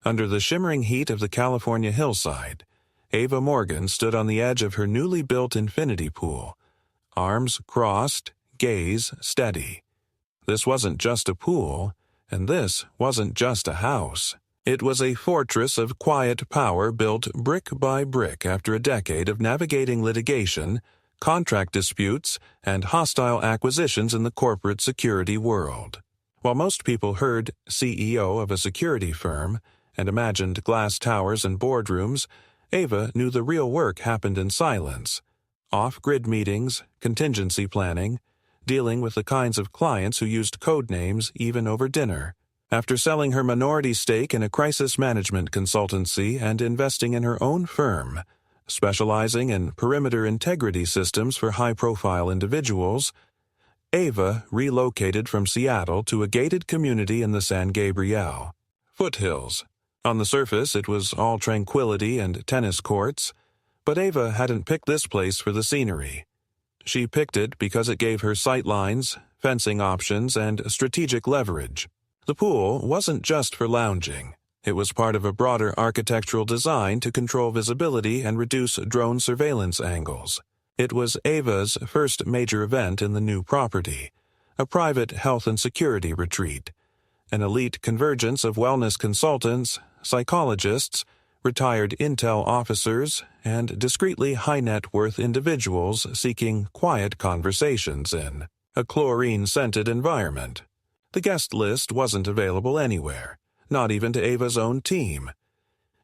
Under the shimmering heat of the California hillside, Ava Morgan stood on the edge of her newly built infinity pool, arms crossed, gaze steady. This wasn't just a pool, and this wasn't just a house. It was a fortress of quiet power built brick by brick after a decade of navigating litigation, contract disputes, and hostile acquisitions in the corporate security world. While most people heard CEO of a security firm and imagined glass towers and boardrooms, Ava knew the real work happened in silence. Off-grid meetings, contingency planning, dealing with the kinds of clients who used code names even over dinner. After selling her minority stake in a crisis management consultancy and investing in her own firm, specializing in perimeter integrity systems for high-profile individuals, Ava relocated from Seattle to a gated community in the San Gabriel foothills. On the surface, it was all tranquility and tennis courts, but Ava hadn't picked this place for the scenery. She picked it because it gave her sightlines, fencing options, and strategic leverage. The pool wasn't just for lounging. It was part of a broader architectural design to control visibility and reduce drone surveillance angles. It was Ava's first major event in the new property, a private health and security retreat, an elite convergence of wellness consultants, psychologists, retired intel officers, and discreetly high-net-worth individuals seeking quiet conversations in a chlorine-scented environment. The guest list wasn't available anywhere, not even to Ava's own team.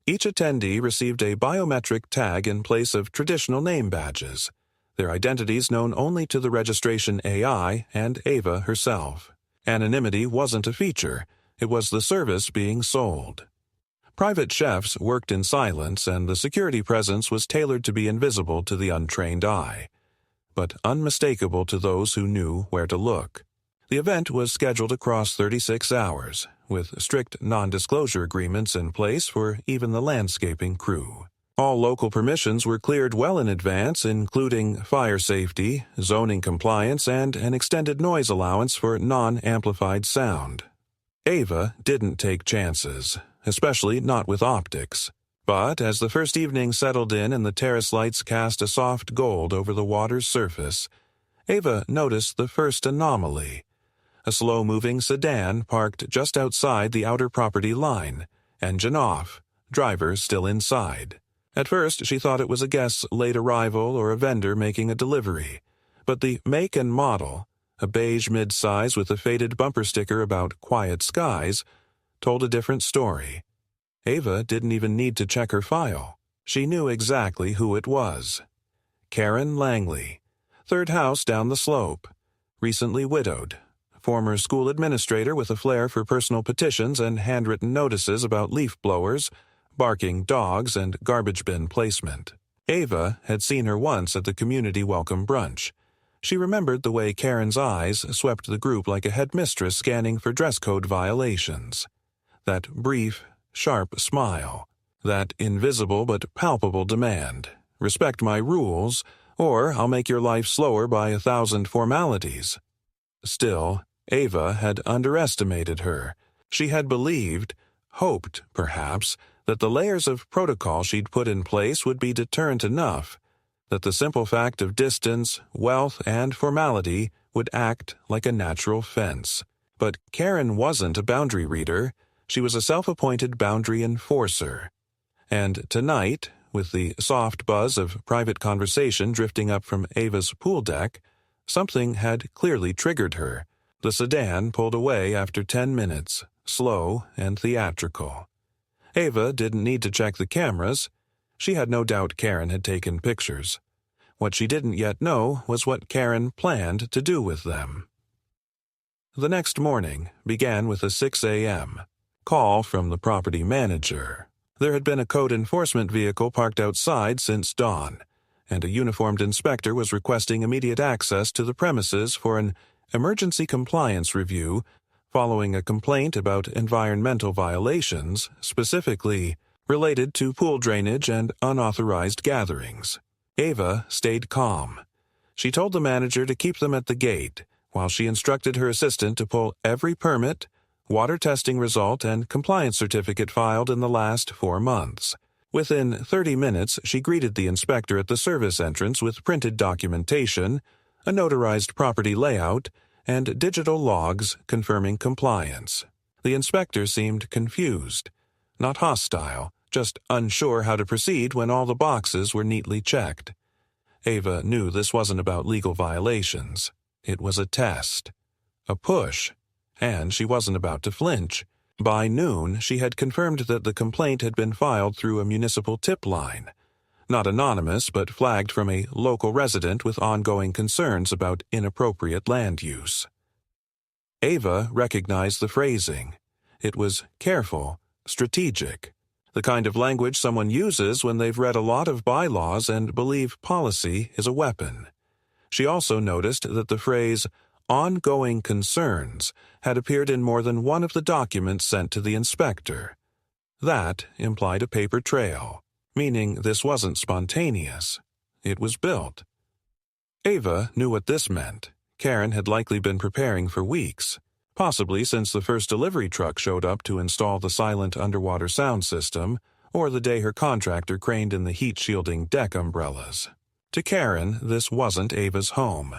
Each attendee received a biometric tag in place of traditional name badges, their identities known only to the registration AI and Ava herself. Anonymity wasn't a feature, it was the service being sold. Private chefs worked in silence, and the security presence was tailored to be invisible to the untrained eye, but unmistakable to those who knew where to look. The event was scheduled across 36 hours, with strict non-disclosure agreements in place for even the landscaping crew. All local permissions were cleared well in advance, including fire safety, zoning compliance, and an extended noise allowance for non-amplified sound. Ava didn't take chances, especially not with optics. But as the first evening settled in and the terrace lights cast a soft gold over the water's surface, Ava noticed the first anomaly. A slow-moving sedan parked just outside the outer property line, engine off, driver still inside. At first, she thought it was a guest's late arrival or a vendor making a delivery, but the make and model, a beige midsize with a faded bumper sticker about quiet skies, told a different story. Ava didn't even need to check her file. She knew exactly who it was. Karen Langley, third house down the slope, recently widowed, former school administrator with a flair for personal petitions and handwritten notices about leaf blowers, barking dogs, and garbage bin placement. Ava had seen her once at the community welcome brunch. She remembered the way Karen's eyes swept the group like a headmistress scanning for dress code violations. That brief, sharp smile, that invisible but palpable demand, respect my rules, or I'll make your life slower by 1,000 formalities. Still, Ava had underestimated her. She had believed, hoped, perhaps, that the layers of protocol she'd put in place would be deterrent enough, that the simple fact of distance, wealth, and formality would act like a natural fence. But Karen wasn't a boundary reader. She was a self-appointed boundary enforcer. And tonight, with the soft buzz of private conversation drifting up from Ava's pool deck, something had clearly triggered her. The sedan pulled away after 10 minutes, slow and theatrical. Ava didn't need to check the cameras. She had no doubt Karen had taken pictures. What she didn't yet know was what Karen planned to do with them. The next morning began with a 6 a.m. call from the property manager. There had been a code enforcement vehicle parked outside since dawn, and a uniformed inspector was requesting immediate access to the premises for an emergency compliance review following a complaint about environmental violations, specifically related to pool drainage and unauthorized gatherings. Ava stayed calm. She told the manager to keep them at the gate, while she instructed her assistant to pull every permit, water testing result and compliance certificate filed in the last 4 months. Within 30 minutes, she greeted the inspector at the service entrance with printed documentation, a notarized property layout, and digital logs confirming compliance. The inspector seemed confused, not hostile, just unsure how to proceed when all the boxes were neatly checked. Ava knew this wasn't about legal violations. It was a test, a push, and she wasn't about to flinch. By noon, she had confirmed that the complaint had been filed through a municipal tip line. Not anonymous, but flagged from a local resident with ongoing concerns about inappropriate land use. Ava recognized the phrasing. It was careful, strategic, the kind of language someone uses when they've read a lot of bylaws and believe policy is a weapon. She also noticed that the phrase ongoing concerns had appeared in more than one of the documents sent to the inspector. That implied a paper trail, meaning this wasn't spontaneous. It was built. Ava knew what this meant. Karen had likely been preparing for weeks, possibly since the first delivery truck showed up to install the silent underwater sound system, or the day her contractor craned in the heat-shielding deck umbrellas. To Karen, this wasn't Ava's home.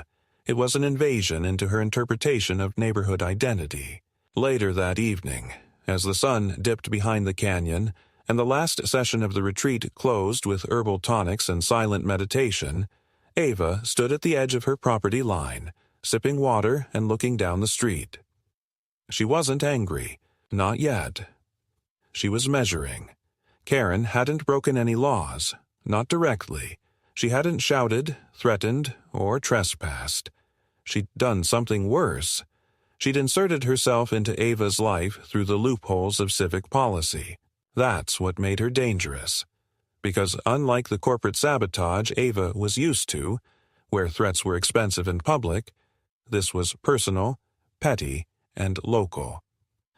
It was an invasion into her interpretation of neighborhood identity. Later that evening, as the sun dipped behind the canyon, and the last session of the retreat closed with herbal tonics and silent meditation, Ava stood at the edge of her property line, sipping water and looking down the street. She wasn't angry, not yet. She was measuring. Karen hadn't broken any laws, not directly. She hadn't shouted, threatened, or trespassed. She'd done something worse. She'd inserted herself into Ava's life through the loopholes of civic policy. That's what made her dangerous. Because unlike the corporate sabotage Ava was used to, where threats were expensive and public, this was personal, petty, and local.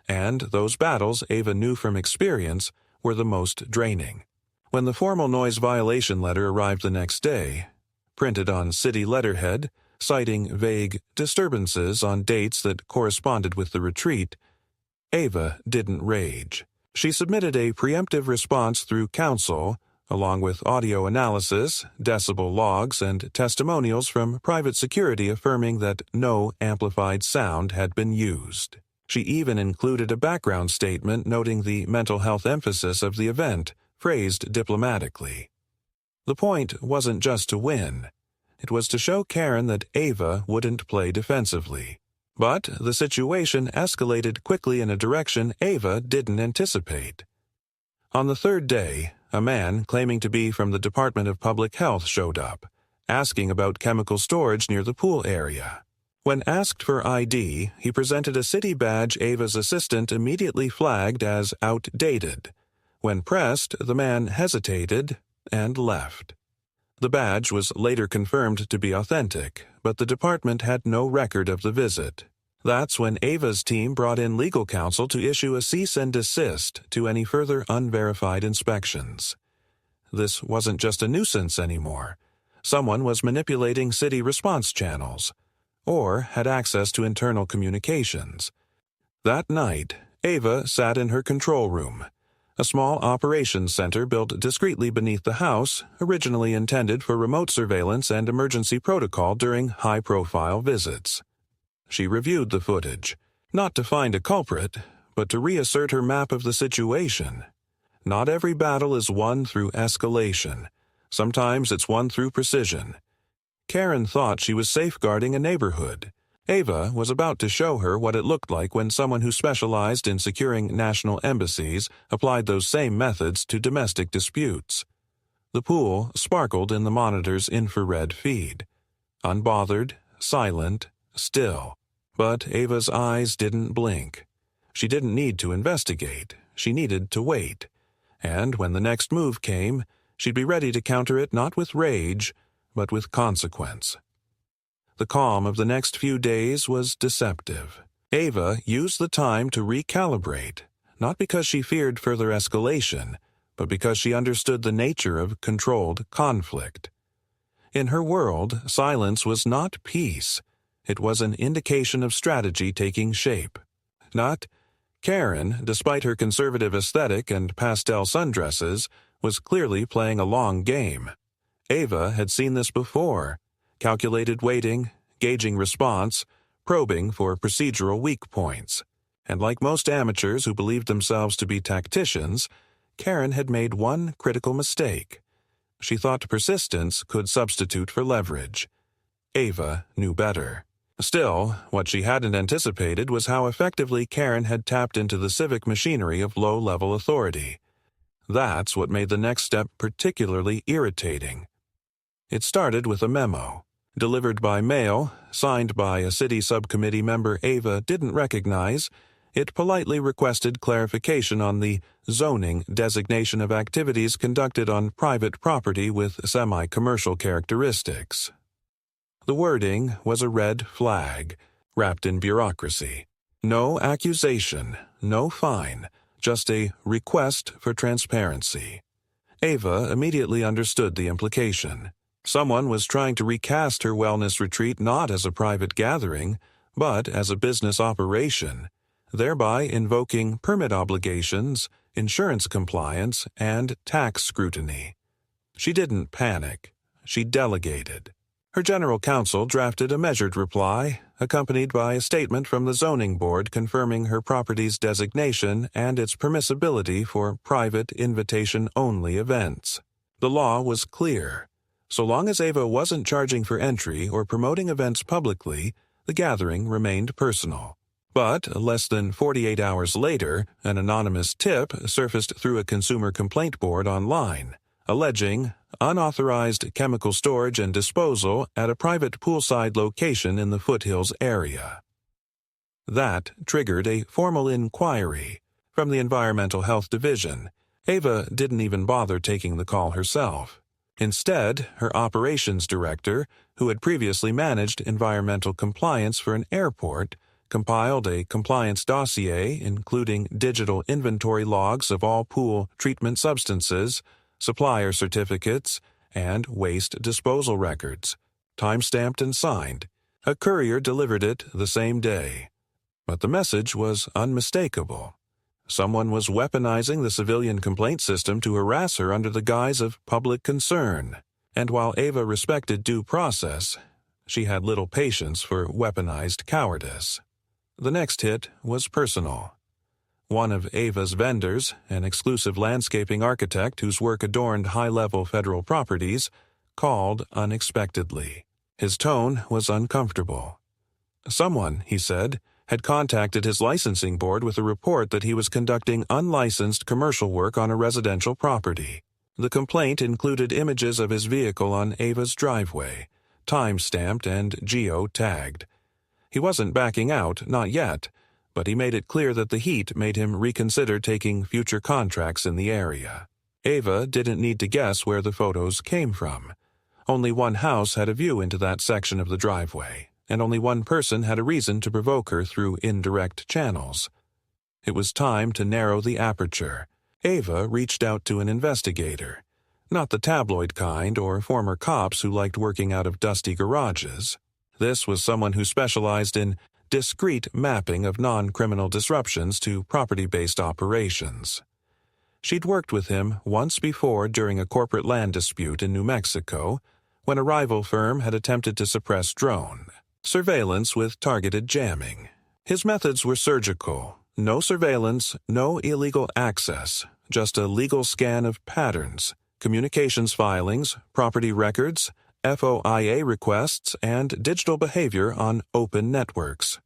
And those battles, Ava knew from experience, were the most draining. When the formal noise violation letter arrived the next day, printed on city letterhead, citing vague disturbances on dates that corresponded with the retreat, Ava didn't rage. She submitted a preemptive response through counsel, along with audio analysis, decibel logs, and testimonials from private security affirming that no amplified sound had been used. She even included a background statement noting the mental health emphasis of the event, phrased diplomatically. The point wasn't just to win. It was to show Karen that Ava wouldn't play defensively. But the situation escalated quickly in a direction Ava didn't anticipate. On the third day, a man claiming to be from the Department of Public Health showed up, asking about chemical storage near the pool area. When asked for ID, he presented a city badge Ava's assistant immediately flagged as outdated. When pressed, the man hesitated and left. The badge was later confirmed to be authentic, but the department had no record of the visit. That's when Ava's team brought in legal counsel to issue a cease and desist to any further unverified inspections. This wasn't just a nuisance anymore. Someone was manipulating city response channels, or had access to internal communications. That night, Ava sat in her control room, a small operations center built discreetly beneath the house, originally intended for remote surveillance and emergency protocol during high-profile visits. She reviewed the footage, not to find a culprit, but to reassert her map of the situation. Not every battle is won through escalation. Sometimes it's won through precision. Karen thought she was safeguarding a neighborhood. Ava was about to show her what it looked like when someone who specialized in securing national embassies applied those same methods to domestic disputes. The pool sparkled in the monitor's infrared feed. Unbothered, silent, still. But Ava's eyes didn't blink. She didn't need to investigate. She needed to wait. And when the next move came, she'd be ready to counter it not with rage, but with consequence. The calm of the next few days was deceptive. Ava used the time to recalibrate, not because she feared further escalation, but because she understood the nature of controlled conflict. In her world, silence was not peace. It was an indication of strategy taking shape. Not, Karen, despite her conservative aesthetic and pastel sundresses, was clearly playing a long game. Ava had seen this before: calculated waiting, gauging response, probing for procedural weak points. And like most amateurs who believed themselves to be tacticians, Karen had made one critical mistake. She thought persistence could substitute for leverage. Ava knew better. Still, what she hadn't anticipated was how effectively Karen had tapped into the civic machinery of low-level authority. That's what made the next step particularly irritating. It started with a memo, delivered by mail, signed by a city subcommittee member Ava didn't recognize. It politely requested clarification on the zoning designation of activities conducted on private property with semi-commercial characteristics. The wording was a red flag, wrapped in bureaucracy. No accusation, no fine, just a request for transparency. Ava immediately understood the implication. Someone was trying to recast her wellness retreat not as a private gathering, but as a business operation, thereby invoking permit obligations, insurance compliance, and tax scrutiny. She didn't panic. She delegated. Her general counsel drafted a measured reply, accompanied by a statement from the zoning board confirming her property's designation and its permissibility for private invitation-only events. The law was clear. So long as Ava wasn't charging for entry or promoting events publicly, the gathering remained personal. But less than 48 hours later, an anonymous tip surfaced through a consumer complaint board online, alleging unauthorized chemical storage and disposal at a private poolside location in the foothills area. That triggered a formal inquiry from the Environmental Health Division. Ava didn't even bother taking the call herself. Instead, her operations director, who had previously managed environmental compliance for an airport, compiled a compliance dossier including digital inventory logs of all pool treatment substances, supplier certificates, and waste disposal records, time-stamped and signed. A courier delivered it the same day. But the message was unmistakable. Someone was weaponizing the civilian complaint system to harass her under the guise of public concern. And while Ava respected due process, she had little patience for weaponized cowardice. The next hit was personal. One of Ava's vendors, an exclusive landscaping architect whose work adorned high-level federal properties, called unexpectedly. His tone was uncomfortable. Someone, he said, had contacted his licensing board with a report that he was conducting unlicensed commercial work on a residential property. The complaint included images of his vehicle on Ava's driveway, time-stamped and geo-tagged. He wasn't backing out, not yet, but he made it clear that the heat made him reconsider taking future contracts in the area. Ava didn't need to guess where the photos came from. Only one house had a view into that section of the driveway, and only one person had a reason to provoke her through indirect channels. It was time to narrow the aperture. Ava reached out to an investigator, not the tabloid kind or former cops who liked working out of dusty garages. This was someone who specialized in discreet mapping of non-criminal disruptions to property-based operations. She'd worked with him once before during a corporate land dispute in New Mexico, when a rival firm had attempted to suppress drone surveillance with targeted jamming. His methods were surgical. No surveillance, no illegal access, just a legal scan of patterns, communications filings, property records, FOIA requests, and digital behavior on open networks.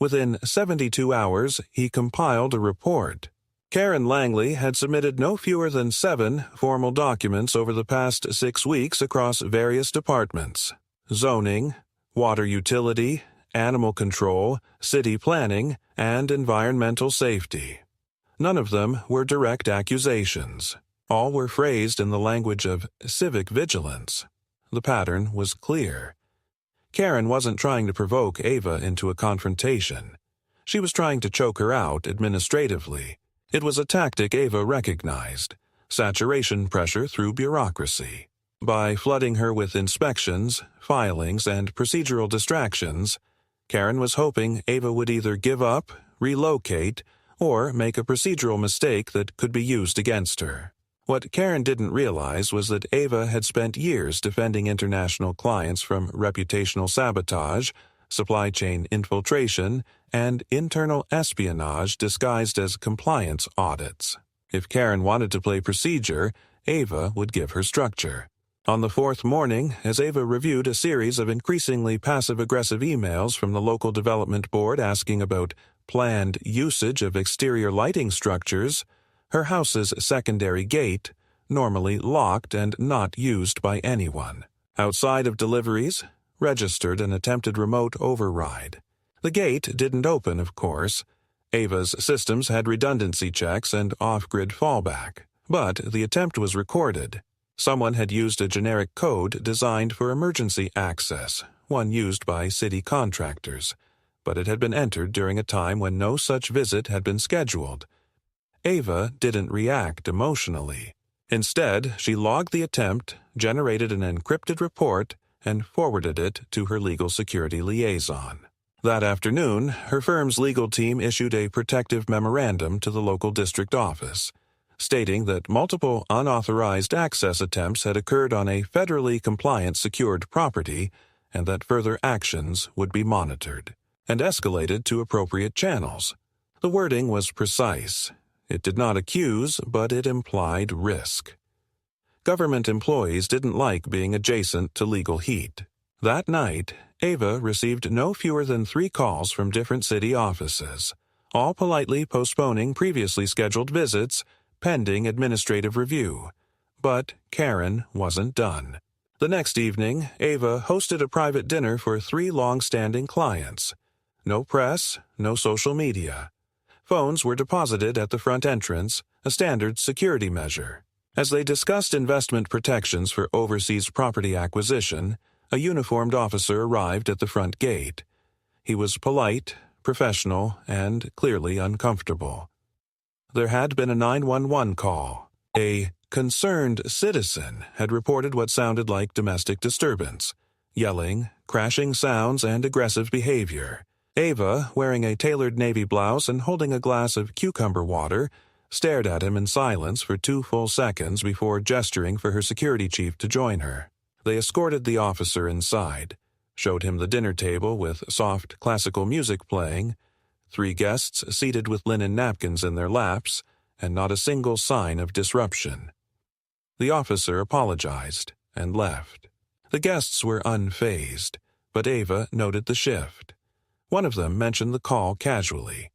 Within 72 hours, he compiled a report. Karen Langley had submitted no fewer than 7 formal documents over the past 6 weeks across various departments: zoning, water utility, animal control, city planning, and environmental safety. None of them were direct accusations. All were phrased in the language of civic vigilance. The pattern was clear. Karen wasn't trying to provoke Ava into a confrontation. She was trying to choke her out administratively. It was a tactic Ava recognized: saturation pressure through bureaucracy. By flooding her with inspections, filings, and procedural distractions, Karen was hoping Ava would either give up, relocate, or make a procedural mistake that could be used against her. What Karen didn't realize was that Ava had spent years defending international clients from reputational sabotage, supply chain infiltration, and internal espionage disguised as compliance audits. If Karen wanted to play procedure, Ava would give her structure. On the fourth morning, as Ava reviewed a series of increasingly passive-aggressive emails from the local development board asking about planned usage of exterior lighting structures, her house's secondary gate, normally locked and not used by anyone. Outside of deliveries, registered an attempted remote override. The gate didn't open, of course. Ava's systems had redundancy checks and off-grid fallback, but the attempt was recorded. Someone had used a generic code designed for emergency access, one used by city contractors, but it had been entered during a time when no such visit had been scheduled. Ava didn't react emotionally. Instead, she logged the attempt, generated an encrypted report, and forwarded it to her legal security liaison. That afternoon, her firm's legal team issued a protective memorandum to the local district office, stating that multiple unauthorized access attempts had occurred on a federally compliant secured property and that further actions would be monitored and escalated to appropriate channels. The wording was precise. It did not accuse, but it implied risk. Government employees didn't like being adjacent to legal heat. That night, Ava received no fewer than 3 calls from different city offices, all politely postponing previously scheduled visits pending administrative review. But Karen wasn't done. The next evening, Ava hosted a private dinner for 3 long-standing clients. No press, no social media. Phones were deposited at the front entrance, a standard security measure. As they discussed investment protections for overseas property acquisition, a uniformed officer arrived at the front gate. He was polite, professional, and clearly uncomfortable. There had been a 911 call. A concerned citizen had reported what sounded like domestic disturbance, yelling, crashing sounds, and aggressive behavior. Ava, wearing a tailored navy blouse and holding a glass of cucumber water, stared at him in silence for 2 full seconds before gesturing for her security chief to join her. They escorted the officer inside, showed him the dinner table with soft classical music playing, 3 guests seated with linen napkins in their laps, and not a single sign of disruption. The officer apologized and left. The guests were unfazed, but Ava noted the shift. One of them mentioned the call casually.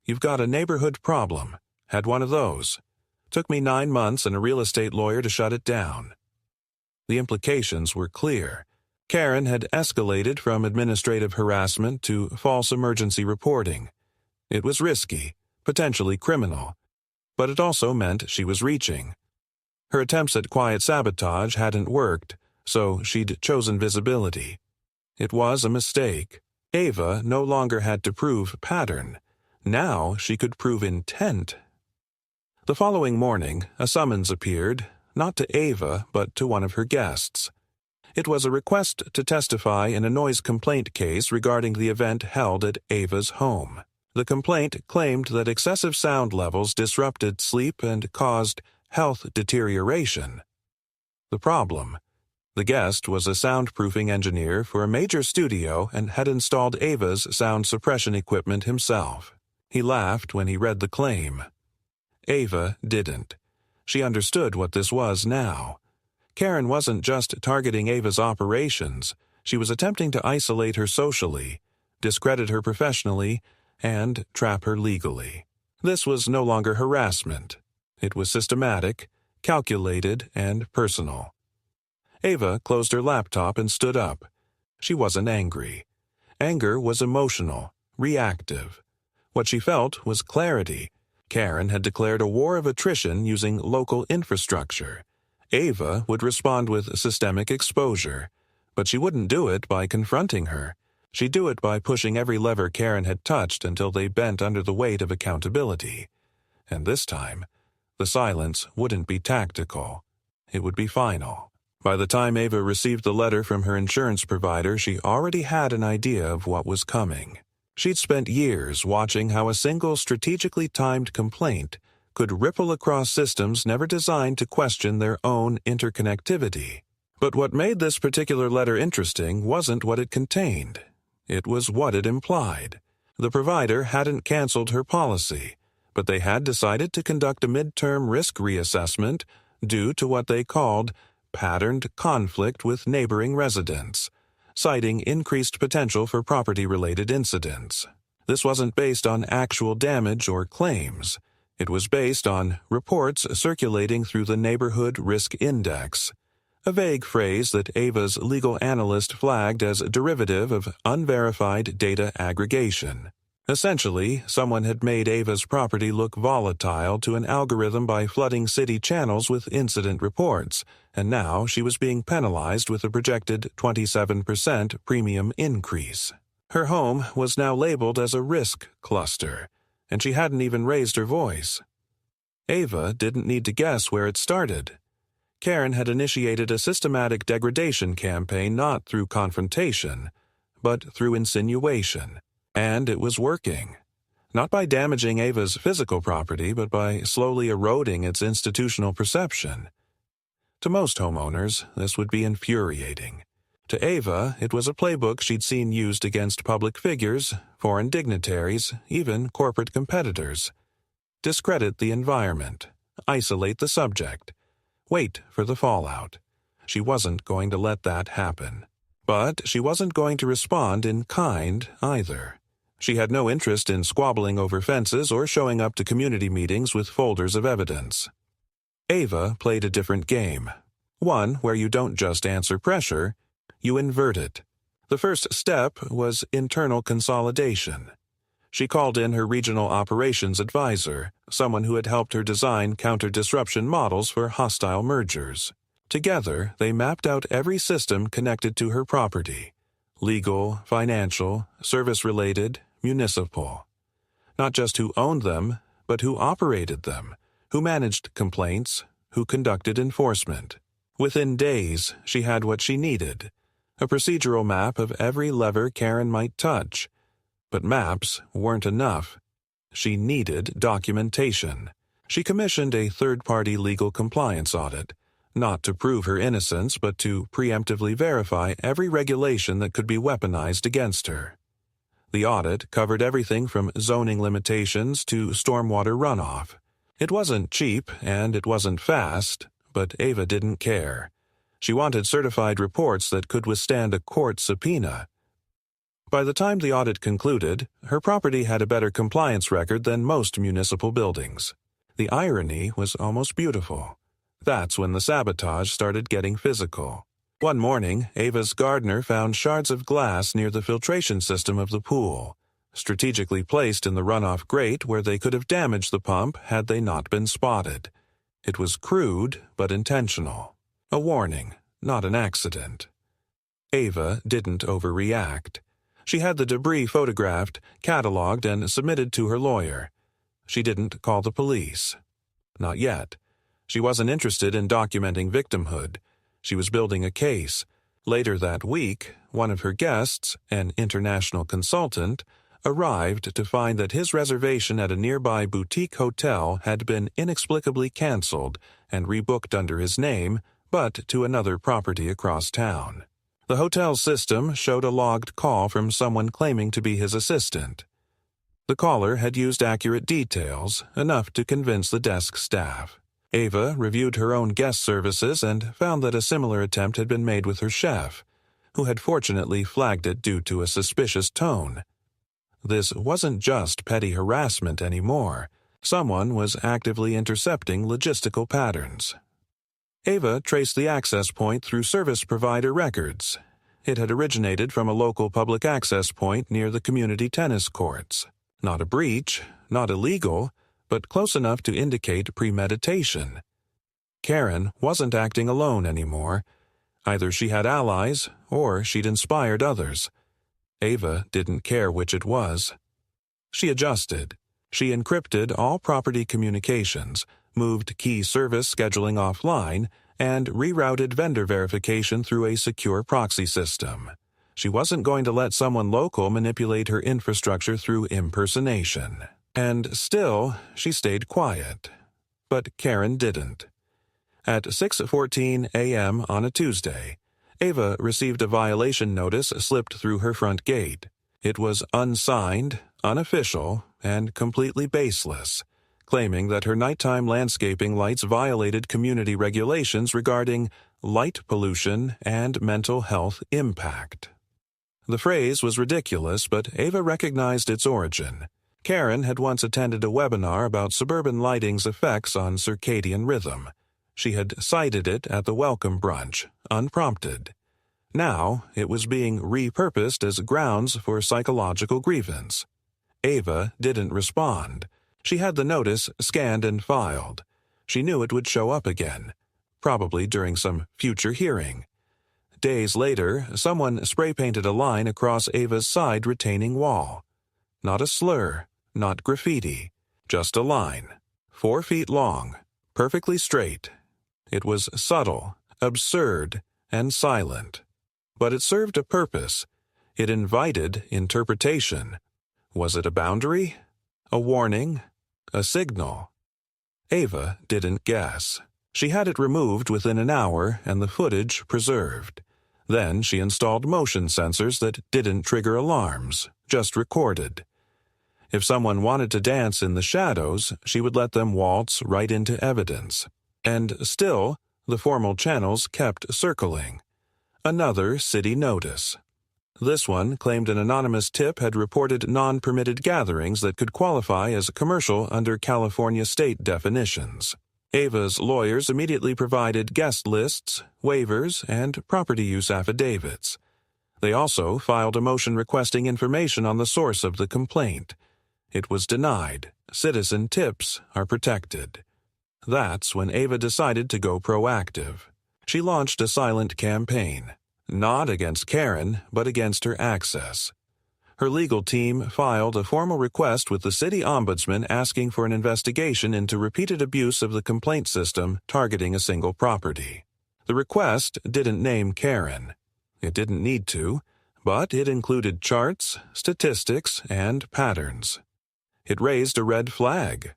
"You've got a neighborhood problem. Had one of those. Took me 9 months and a real estate lawyer to shut it down." The implications were clear. Karen had escalated from administrative harassment to false emergency reporting. It was risky, potentially criminal, but it also meant she was reaching. Her attempts at quiet sabotage hadn't worked, so she'd chosen visibility. It was a mistake. Ava no longer had to prove pattern. Now she could prove intent. The following morning, a summons appeared, not to Ava, but to one of her guests. It was a request to testify in a noise complaint case regarding the event held at Ava's home. The complaint claimed that excessive sound levels disrupted sleep and caused health deterioration. The problem: the guest was a soundproofing engineer for a major studio and had installed Ava's sound suppression equipment himself. He laughed when he read the claim. Ava didn't. She understood what this was now. Karen wasn't just targeting Ava's operations. She was attempting to isolate her socially, discredit her professionally, and trap her legally. This was no longer harassment. It was systematic, calculated, and personal. Ava closed her laptop and stood up. She wasn't angry. Anger was emotional, reactive. What she felt was clarity. Karen had declared a war of attrition using local infrastructure. Ava would respond with systemic exposure, but she wouldn't do it by confronting her. She'd do it by pushing every lever Karen had touched until they bent under the weight of accountability. And this time, the silence wouldn't be tactical. It would be final. By the time Ava received the letter from her insurance provider, she already had an idea of what was coming. She'd spent years watching how a single strategically timed complaint could ripple across systems never designed to question their own interconnectivity. But what made this particular letter interesting wasn't what it contained. It was what it implied. The provider hadn't canceled her policy, but they had decided to conduct a midterm risk reassessment due to what they called patterned conflict with neighboring residents, citing increased potential for property-related incidents. This wasn't based on actual damage or claims. It was based on reports circulating through the Neighborhood Risk Index, a vague phrase that Ava's legal analyst flagged as a derivative of unverified data aggregation. Essentially, someone had made Ava's property look volatile to an algorithm by flooding city channels with incident reports, and now she was being penalized with a projected 27% premium increase. Her home was now labeled as a risk cluster, and she hadn't even raised her voice. Ava didn't need to guess where it started. Karen had initiated a systematic degradation campaign not through confrontation, but through insinuation. And it was working. Not by damaging Ava's physical property, but by slowly eroding its institutional perception. To most homeowners, this would be infuriating. To Ava, it was a playbook she'd seen used against public figures, foreign dignitaries, even corporate competitors. Discredit the environment. Isolate the subject. Wait for the fallout. She wasn't going to let that happen. But she wasn't going to respond in kind either. She had no interest in squabbling over fences or showing up to community meetings with folders of evidence. Ava played a different game. One where you don't just answer pressure, you invert it. The first step was internal consolidation. She called in her regional operations advisor, someone who had helped her design counter-disruption models for hostile mergers. Together, they mapped out every system connected to her property: legal, financial, service-related, municipal. Not just who owned them, but who operated them, who managed complaints, who conducted enforcement. Within days, she had what she needed: a procedural map of every lever Karen might touch. But maps weren't enough. She needed documentation. She commissioned a third-party legal compliance audit, not to prove her innocence, but to preemptively verify every regulation that could be weaponized against her. The audit covered everything from zoning limitations to stormwater runoff. It wasn't cheap and it wasn't fast, but Ava didn't care. She wanted certified reports that could withstand a court subpoena. By the time the audit concluded, her property had a better compliance record than most municipal buildings. The irony was almost beautiful. That's when the sabotage started getting physical. One morning, Ava's gardener found shards of glass near the filtration system of the pool, strategically placed in the runoff grate where they could have damaged the pump had they not been spotted. It was crude, but intentional. A warning, not an accident. Ava didn't overreact. She had the debris photographed, cataloged, and submitted to her lawyer. She didn't call the police. Not yet. She wasn't interested in documenting victimhood. She was building a case. Later that week, one of her guests, an international consultant, arrived to find that his reservation at a nearby boutique hotel had been inexplicably canceled and rebooked under his name, but to another property across town. The hotel system showed a logged call from someone claiming to be his assistant. The caller had used accurate details, enough to convince the desk staff. Ava reviewed her own guest services and found that a similar attempt had been made with her chef, who had fortunately flagged it due to a suspicious tone. This wasn't just petty harassment anymore. Someone was actively intercepting logistical patterns. Ava traced the access point through service provider records. It had originated from a local public access point near the community tennis courts. Not a breach, not illegal, but close enough to indicate premeditation. Karen wasn't acting alone anymore. Either she had allies, or she'd inspired others. Ava didn't care which it was. She adjusted. She encrypted all property communications, moved key service scheduling offline, and rerouted vendor verification through a secure proxy system. She wasn't going to let someone local manipulate her infrastructure through impersonation. And still, she stayed quiet. But Karen didn't. At 6:14 a.m. on a Tuesday, Ava received a violation notice slipped through her front gate. It was unsigned, unofficial, and completely baseless, claiming that her nighttime landscaping lights violated community regulations regarding light pollution and mental health impact. The phrase was ridiculous, but Ava recognized its origin. Karen had once attended a webinar about suburban lighting's effects on circadian rhythm. She had cited it at the welcome brunch, unprompted. Now, it was being repurposed as grounds for psychological grievance. Ava didn't respond. She had the notice scanned and filed. She knew it would show up again, probably during some future hearing. Days later, someone spray-painted a line across Ava's side retaining wall. Not a slur, not graffiti, just a line, 4 feet long, perfectly straight. It was subtle, absurd, and silent. But it served a purpose. It invited interpretation. Was it a boundary? A warning? A signal? Ava didn't guess. She had it removed within an hour and the footage preserved. Then she installed motion sensors that didn't trigger alarms, just recorded. If someone wanted to dance in the shadows, she would let them waltz right into evidence. And still, the formal channels kept circling. Another city notice. This one claimed an anonymous tip had reported non-permitted gatherings that could qualify as commercial under California state definitions. Ava's lawyers immediately provided guest lists, waivers, and property use affidavits. They also filed a motion requesting information on the source of the complaint. It was denied. Citizen tips are protected. That's when Ava decided to go proactive. She launched a silent campaign, not against Karen, but against her access. Her legal team filed a formal request with the city ombudsman asking for an investigation into repeated abuse of the complaint system targeting a single property. The request didn't name Karen. It didn't need to, but it included charts, statistics, and patterns. It raised a red flag.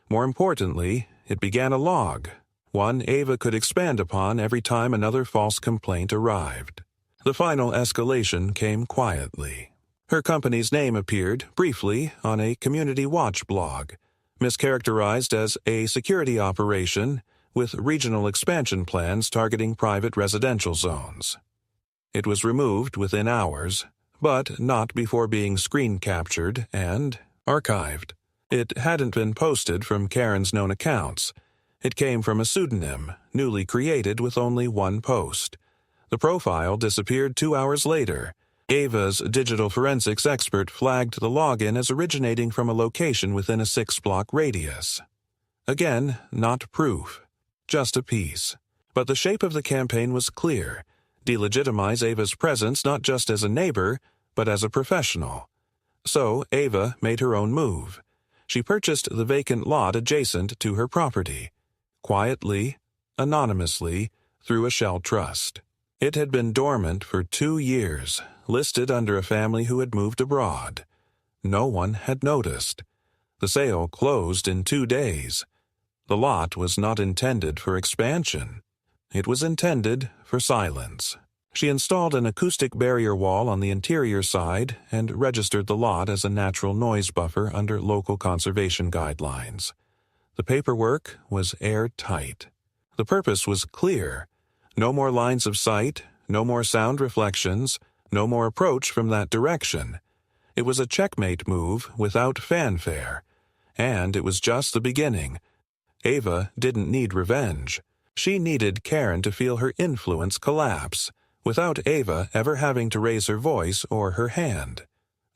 More importantly, it began a log, one Ava could expand upon every time another false complaint arrived. The final escalation came quietly. Her company's name appeared, briefly, on a Community Watch blog, mischaracterized as a security operation with regional expansion plans targeting private residential zones. It was removed within hours, but not before being screen captured and archived. It hadn't been posted from Karen's known accounts. It came from a pseudonym, newly created with only one post. The profile disappeared 2 hours later. Ava's digital forensics expert flagged the login as originating from a location within a 6-block radius. Again, not proof, just a piece. But the shape of the campaign was clear. Delegitimize Ava's presence not just as a neighbor, but as a professional. So Ava made her own move. She purchased the vacant lot adjacent to her property, quietly, anonymously, through a shell trust. It had been dormant for 2 years, listed under a family who had moved abroad. No one had noticed. The sale closed in 2 days. The lot was not intended for expansion. It was intended for silence. She installed an acoustic barrier wall on the interior side and registered the lot as a natural noise buffer under local conservation guidelines. The paperwork was airtight. The purpose was clear. No more lines of sight, no more sound reflections, no more approach from that direction. It was a checkmate move without fanfare. And it was just the beginning. Ava didn't need revenge. She needed Karen to feel her influence collapse, without Ava ever having to raise her voice or her hand.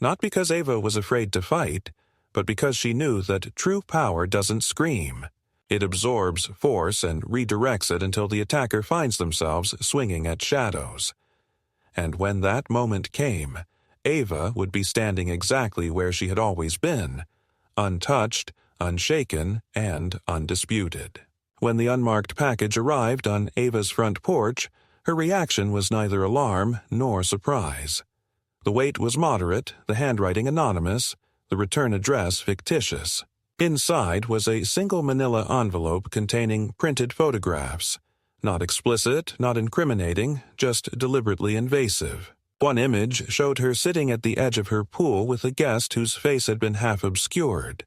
Not because Ava was afraid to fight, but because she knew that true power doesn't scream. It absorbs force and redirects it until the attacker finds themselves swinging at shadows. And when that moment came, Ava would be standing exactly where she had always been, untouched, unshaken, and undisputed. When the unmarked package arrived on Ava's front porch, Her reaction was neither alarm nor surprise. The weight was moderate, the handwriting anonymous, the return address fictitious. Inside was a single manila envelope containing printed photographs. Not explicit, not incriminating, just deliberately invasive. One image showed her sitting at the edge of her pool with a guest whose face had been half obscured.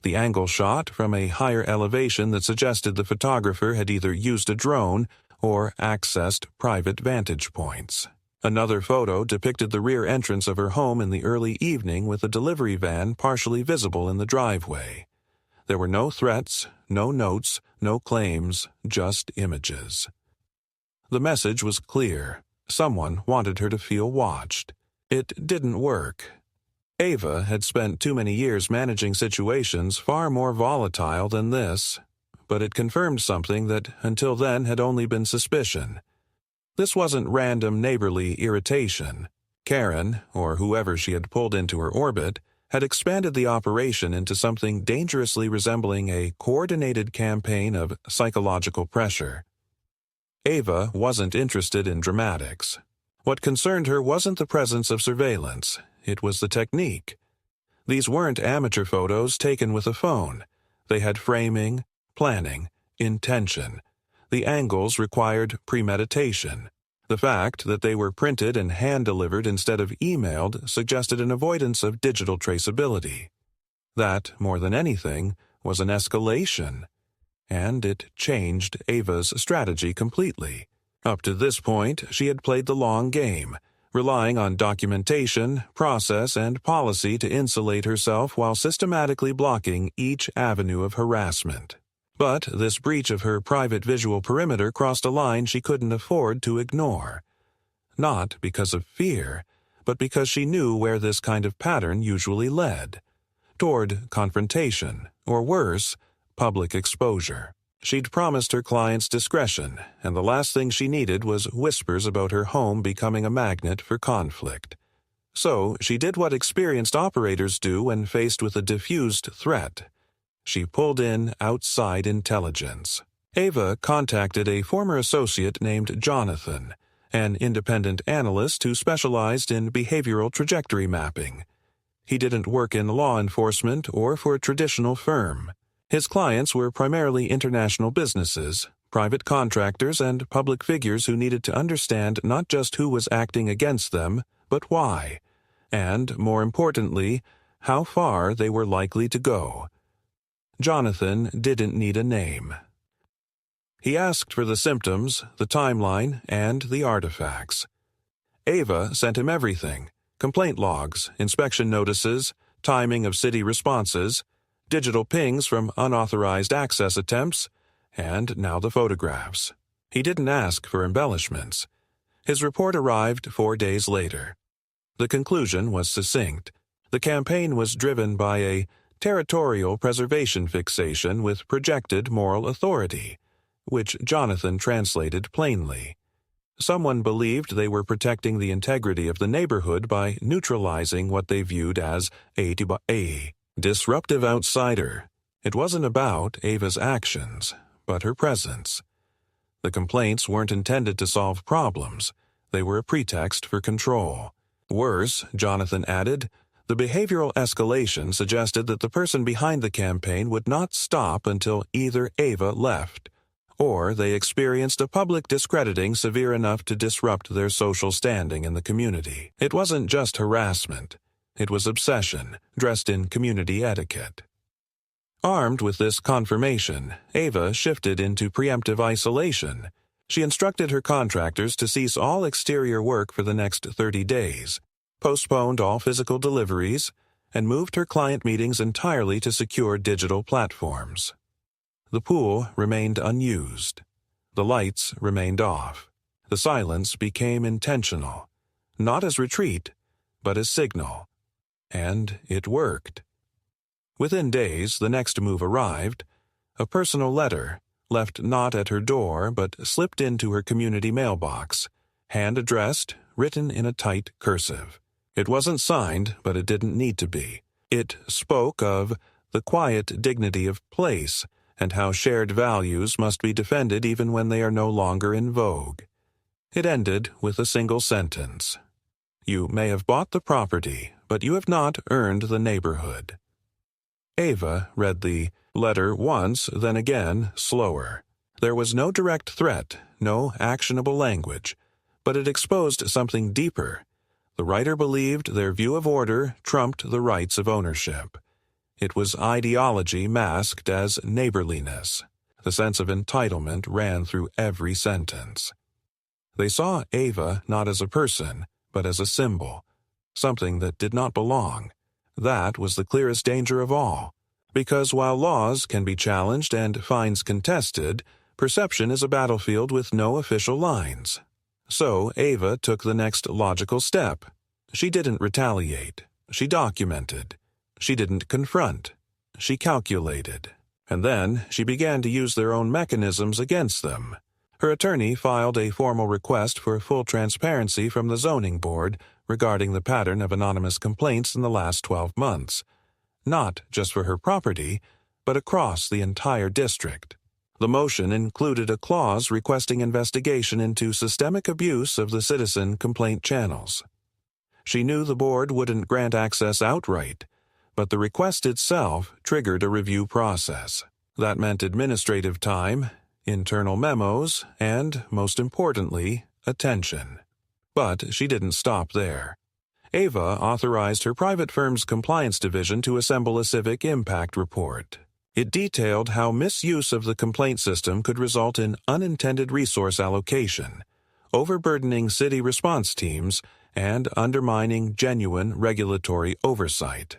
The angle shot from a higher elevation that suggested the photographer had either used a drone or accessed private vantage points. Another photo depicted the rear entrance of her home in the early evening with a delivery van partially visible in the driveway. There were no threats, no notes, no claims, just images. The message was clear. Someone wanted her to feel watched. It didn't work. Ava had spent too many years managing situations far more volatile than this, but it confirmed something that until then had only been suspicion. This wasn't random neighborly irritation. Karen, or whoever she had pulled into her orbit, had expanded the operation into something dangerously resembling a coordinated campaign of psychological pressure. Ava wasn't interested in dramatics. What concerned her wasn't the presence of surveillance, it was the technique. These weren't amateur photos taken with a phone. They had framing, planning, intention. The angles required premeditation. The fact that they were printed and hand-delivered instead of emailed suggested an avoidance of digital traceability. That, more than anything, was an escalation. And it changed Ava's strategy completely. Up to this point, she had played the long game, relying on documentation, process, and policy to insulate herself while systematically blocking each avenue of harassment. But this breach of her private visual perimeter crossed a line she couldn't afford to ignore. Not because of fear, but because she knew where this kind of pattern usually led. Toward confrontation, or worse, public exposure. She'd promised her clients discretion, and the last thing she needed was whispers about her home becoming a magnet for conflict. So she did what experienced operators do when faced with a diffused threat. She pulled in outside intelligence. Ava contacted a former associate named Jonathan, an independent analyst who specialized in behavioral trajectory mapping. He didn't work in law enforcement or for a traditional firm. His clients were primarily international businesses, private contractors, and public figures who needed to understand not just who was acting against them, but why, and, more importantly, how far they were likely to go. Jonathan didn't need a name. He asked for the symptoms, the timeline, and the artifacts. Ava sent him everything: complaint logs, inspection notices, timing of city responses, digital pings from unauthorized access attempts, and now the photographs. He didn't ask for embellishments. His report arrived 4 days later. The conclusion was succinct. The campaign was driven by a territorial preservation fixation with projected moral authority, which Jonathan translated plainly. Someone believed they were protecting the integrity of the neighborhood by neutralizing what they viewed as a disruptive outsider. It wasn't about Ava's actions, but her presence. The complaints weren't intended to solve problems. They were a pretext for control. Worse, Jonathan added, the behavioral escalation suggested that the person behind the campaign would not stop until either Ava left, or they experienced a public discrediting severe enough to disrupt their social standing in the community. It wasn't just harassment. It was obsession, dressed in community etiquette. Armed with this confirmation, Ava shifted into preemptive isolation. She instructed her contractors to cease all exterior work for the next 30 days, postponed all physical deliveries, and moved her client meetings entirely to secure digital platforms. The pool remained unused. The lights remained off. The silence became intentional, not as retreat, but as signal. And it worked. Within days, the next move arrived, a personal letter, left not at her door but slipped into her community mailbox, hand-addressed, written in a tight cursive. It wasn't signed, but it didn't need to be. It spoke of the quiet dignity of place and how shared values must be defended even when they are no longer in vogue. It ended with a single sentence. "You may have bought the property, but you have not earned the neighborhood." Ava read the letter once, then again, slower. There was no direct threat, no actionable language, but it exposed something deeper. The writer believed their view of order trumped the rights of ownership. It was ideology masked as neighborliness. The sense of entitlement ran through every sentence. They saw Ava not as a person, but as a symbol, something that did not belong. That was the clearest danger of all, because while laws can be challenged and fines contested, perception is a battlefield with no official lines. So Ava took the next logical step. She didn't retaliate. She documented. She didn't confront. She calculated. And then she began to use their own mechanisms against them. Her attorney filed a formal request for full transparency from the zoning board regarding the pattern of anonymous complaints in the last 12 months, not just for her property, but across the entire district. The motion included a clause requesting investigation into systemic abuse of the citizen complaint channels. She knew the board wouldn't grant access outright, but the request itself triggered a review process. That meant administrative time, internal memos, and, most importantly, attention. But she didn't stop there. Ava authorized her private firm's compliance division to assemble a civic impact report. It detailed how misuse of the complaint system could result in unintended resource allocation, overburdening city response teams, and undermining genuine regulatory oversight.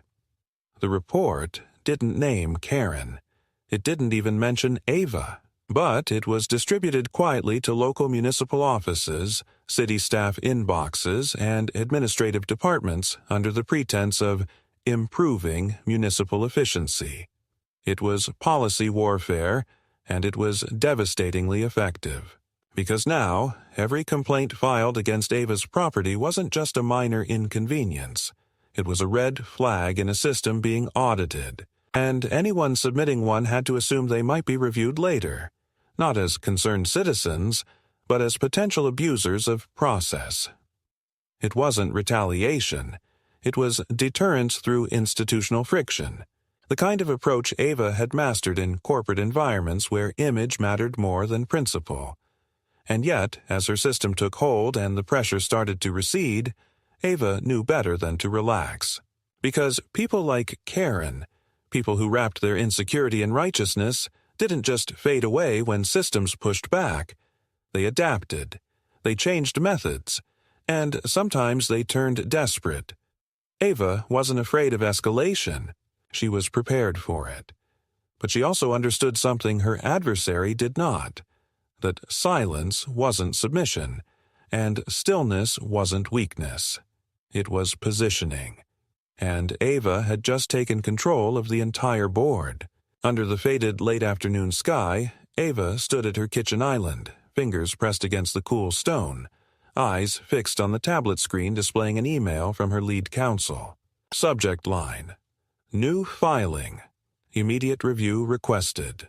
The report didn't name Karen. It didn't even mention Ava. But it was distributed quietly to local municipal offices, city staff inboxes, and administrative departments under the pretense of improving municipal efficiency. It was policy warfare, and it was devastatingly effective. Because now, every complaint filed against Ava's property wasn't just a minor inconvenience. It was a red flag in a system being audited, and anyone submitting one had to assume they might be reviewed later. Not as concerned citizens, but as potential abusers of process. It wasn't retaliation. It was deterrence through institutional friction, the kind of approach Ava had mastered in corporate environments where image mattered more than principle. And yet, as her system took hold and the pressure started to recede, Ava knew better than to relax. Because people like Karen, people who wrapped their insecurity in righteousness, didn't just fade away when systems pushed back. They adapted. They changed methods. And sometimes they turned desperate. Ava wasn't afraid of escalation. She was prepared for it. But she also understood something her adversary did not, that silence wasn't submission, and stillness wasn't weakness. It was positioning. And Ava had just taken control of the entire board. Under the faded late-afternoon sky, Ava stood at her kitchen island, fingers pressed against the cool stone, eyes fixed on the tablet screen displaying an email from her lead counsel. Subject line: New filing. Immediate review requested.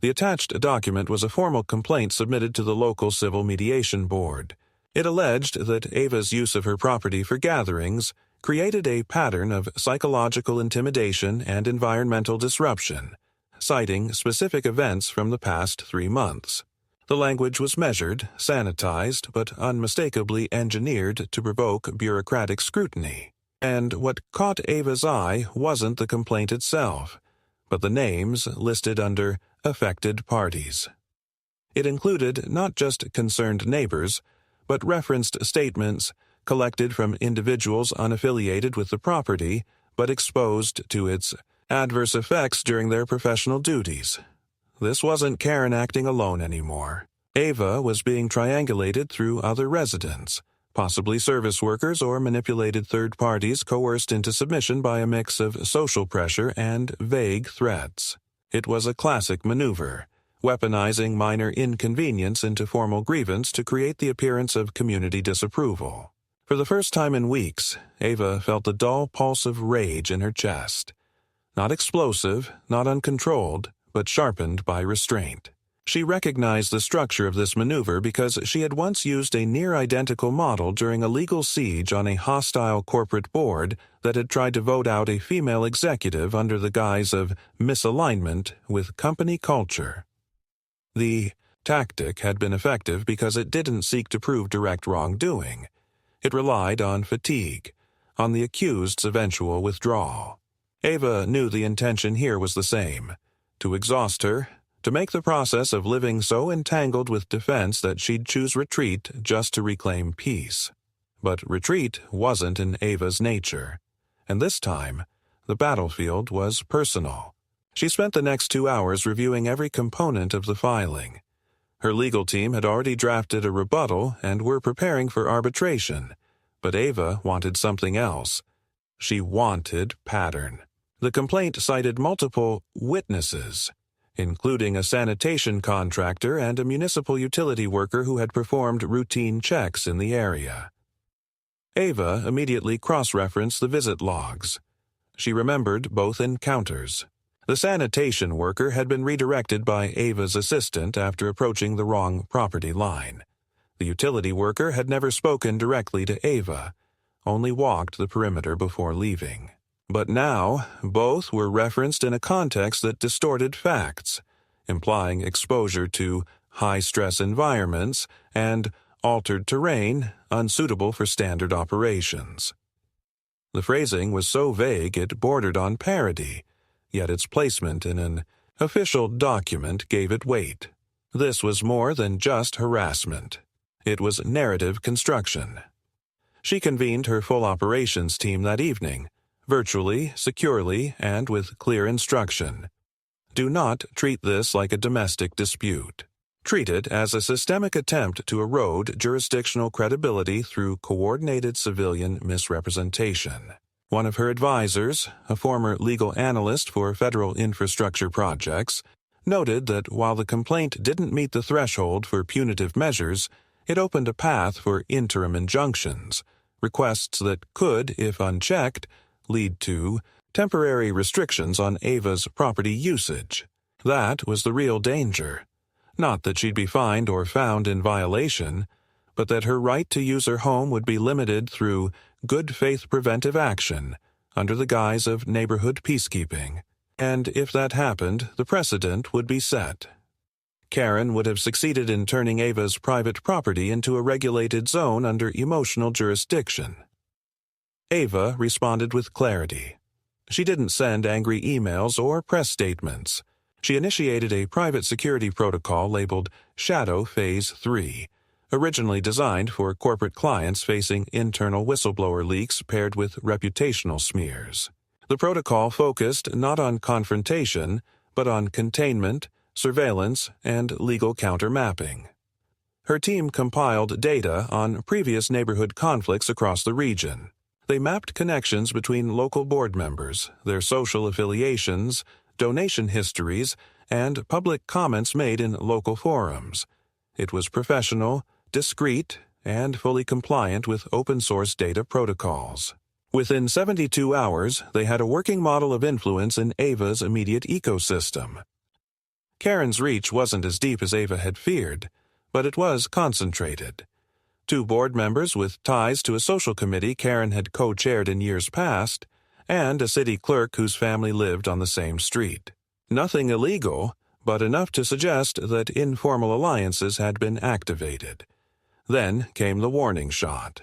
The attached document was a formal complaint submitted to the local civil mediation board. It alleged that Ava's use of her property for gatherings created a pattern of psychological intimidation and environmental disruption, citing specific events from the past 3 months. The language was measured, sanitized, but unmistakably engineered to provoke bureaucratic scrutiny. And what caught Ava's eye wasn't the complaint itself, but the names listed under affected parties. It included not just concerned neighbors, but referenced statements collected from individuals unaffiliated with the property, but exposed to its adverse effects during their professional duties. This wasn't Karen acting alone anymore. Ava was being triangulated through other residents, possibly service workers or manipulated third parties coerced into submission by a mix of social pressure and vague threats. It was a classic maneuver, weaponizing minor inconvenience into formal grievance to create the appearance of community disapproval. For the first time in weeks, Ava felt the dull pulse of rage in her chest. Not explosive, not uncontrolled, but sharpened by restraint. She recognized the structure of this maneuver because she had once used a near-identical model during a legal siege on a hostile corporate board that had tried to vote out a female executive under the guise of misalignment with company culture. The tactic had been effective because it didn't seek to prove direct wrongdoing. It relied on fatigue, on the accused's eventual withdrawal. Ava knew the intention here was the same: to exhaust her, to make the process of living so entangled with defense that she'd choose retreat just to reclaim peace. But retreat wasn't in Ava's nature, and this time, the battlefield was personal. She spent the next 2 hours reviewing every component of the filing. Her legal team had already drafted a rebuttal and were preparing for arbitration, but Ava wanted something else. She wanted pattern. The complaint cited multiple witnesses, including a sanitation contractor and a municipal utility worker who had performed routine checks in the area. Ava immediately cross-referenced the visit logs. She remembered both encounters. The sanitation worker had been redirected by Ava's assistant after approaching the wrong property line. The utility worker had never spoken directly to Ava, only walked the perimeter before leaving. But now, both were referenced in a context that distorted facts, implying exposure to high-stress environments and altered terrain unsuitable for standard operations. The phrasing was so vague it bordered on parody, yet its placement in an official document gave it weight. This was more than just harassment. It was narrative construction. She convened her full operations team that evening, virtually, securely, and with clear instruction. Do not treat this like a domestic dispute. Treat it as a systemic attempt to erode jurisdictional credibility through coordinated civilian misrepresentation. One of her advisors, a former legal analyst for federal infrastructure projects, noted that while the complaint didn't meet the threshold for punitive measures, it opened a path for interim injunctions, requests that could, if unchecked, lead to temporary restrictions on Ava's property usage. That was the real danger. Not that she'd be fined or found in violation, but that her right to use her home would be limited through good faith preventive action under the guise of neighborhood peacekeeping. And if that happened, the precedent would be set. Karen would have succeeded in turning Ava's private property into a regulated zone under emotional jurisdiction. Ava responded with clarity. She didn't send angry emails or press statements. She initiated a private security protocol labeled Shadow Phase 3, originally designed for corporate clients facing internal whistleblower leaks paired with reputational smears. The protocol focused not on confrontation, but on containment, surveillance, and legal countermapping. Her team compiled data on previous neighborhood conflicts across the region. They mapped connections between local board members, their social affiliations, donation histories, and public comments made in local forums. It was professional, discreet, and fully compliant with open-source data protocols. Within 72 hours, they had a working model of influence in Ava's immediate ecosystem. Karen's reach wasn't as deep as Ava had feared, but it was concentrated. 2 board members with ties to a social committee Karen had co-chaired in years past, and a city clerk whose family lived on the same street. Nothing illegal, but enough to suggest that informal alliances had been activated. Then came the warning shot.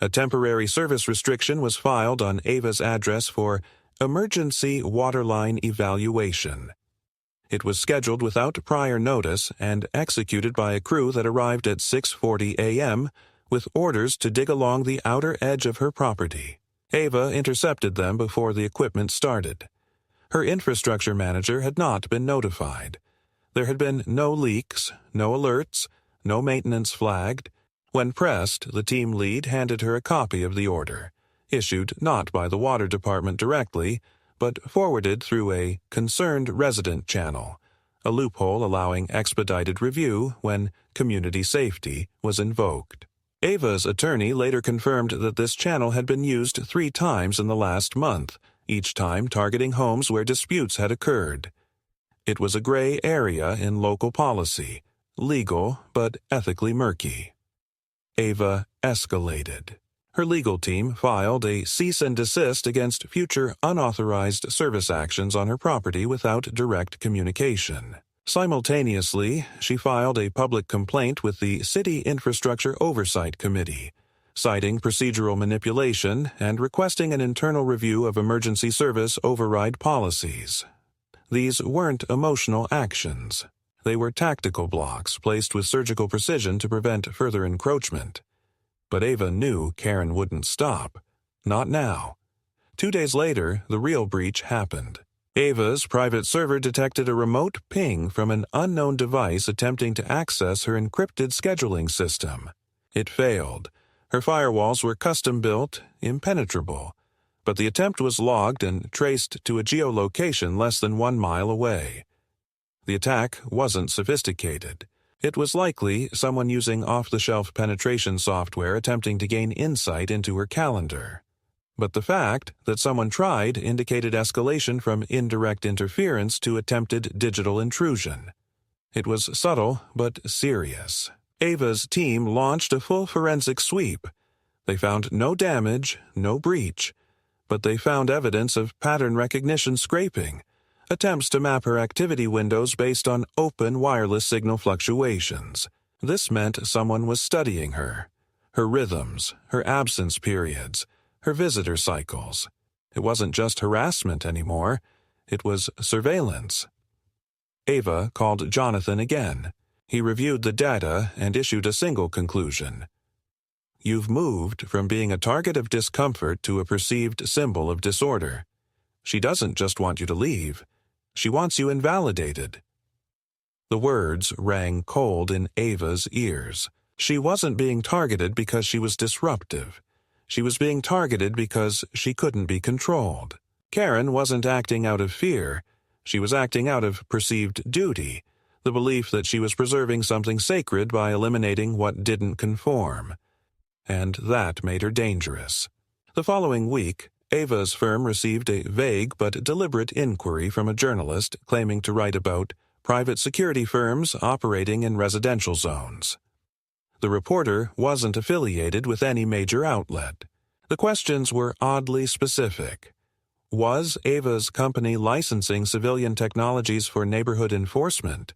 A temporary service restriction was filed on Ava's address for emergency waterline evaluation. It was scheduled without prior notice and executed by a crew that arrived at 6:40 a.m. with orders to dig along the outer edge of her property. Ava intercepted them before the equipment started. Her infrastructure manager had not been notified. There had been no leaks, no alerts, no maintenance flagged. When pressed, the team lead handed her a copy of the order, issued not by the water department directly, but forwarded through a concerned resident channel, a loophole allowing expedited review when community safety was invoked. Ava's attorney later confirmed that this channel had been used 3 times in the last month, each time targeting homes where disputes had occurred. It was a gray area in local policy, legal but ethically murky. Ava escalated. Her legal team filed a cease and desist against future unauthorized service actions on her property without direct communication. Simultaneously, she filed a public complaint with the City Infrastructure Oversight Committee, citing procedural manipulation and requesting an internal review of emergency service override policies. These weren't emotional actions. They were tactical blocks placed with surgical precision to prevent further encroachment. But Ava knew Karen wouldn't stop. Not now. 2 days later, the real breach happened. Ava's private server detected a remote ping from an unknown device attempting to access her encrypted scheduling system. It failed. Her firewalls were custom-built, impenetrable, but the attempt was logged and traced to a geolocation less than 1 mile away. The attack wasn't sophisticated. It was likely someone using off-the-shelf penetration software attempting to gain insight into her calendar. But the fact that someone tried indicated escalation from indirect interference to attempted digital intrusion. It was subtle but serious. Ava's team launched a full forensic sweep. They found no damage, no breach, but they found evidence of pattern recognition scraping, attempts to map her activity windows based on open wireless signal fluctuations. This meant someone was studying her rhythms, her absence periods, her visitor cycles. It wasn't just harassment anymore, it was surveillance. Ava called Jonathan again. He reviewed the data and issued a single conclusion. You've moved from being a target of discomfort to a perceived symbol of disorder. She doesn't just want you to leave. She wants you invalidated. The words rang cold in Ava's ears. She wasn't being targeted because she was disruptive. She was being targeted because she couldn't be controlled. Karen wasn't acting out of fear. She was acting out of perceived duty, the belief that she was preserving something sacred by eliminating what didn't conform. And that made her dangerous. The following week, Ava's firm received a vague but deliberate inquiry from a journalist claiming to write about private security firms operating in residential zones. The reporter wasn't affiliated with any major outlet. The questions were oddly specific. Was Ava's company licensing civilian technologies for neighborhood enforcement?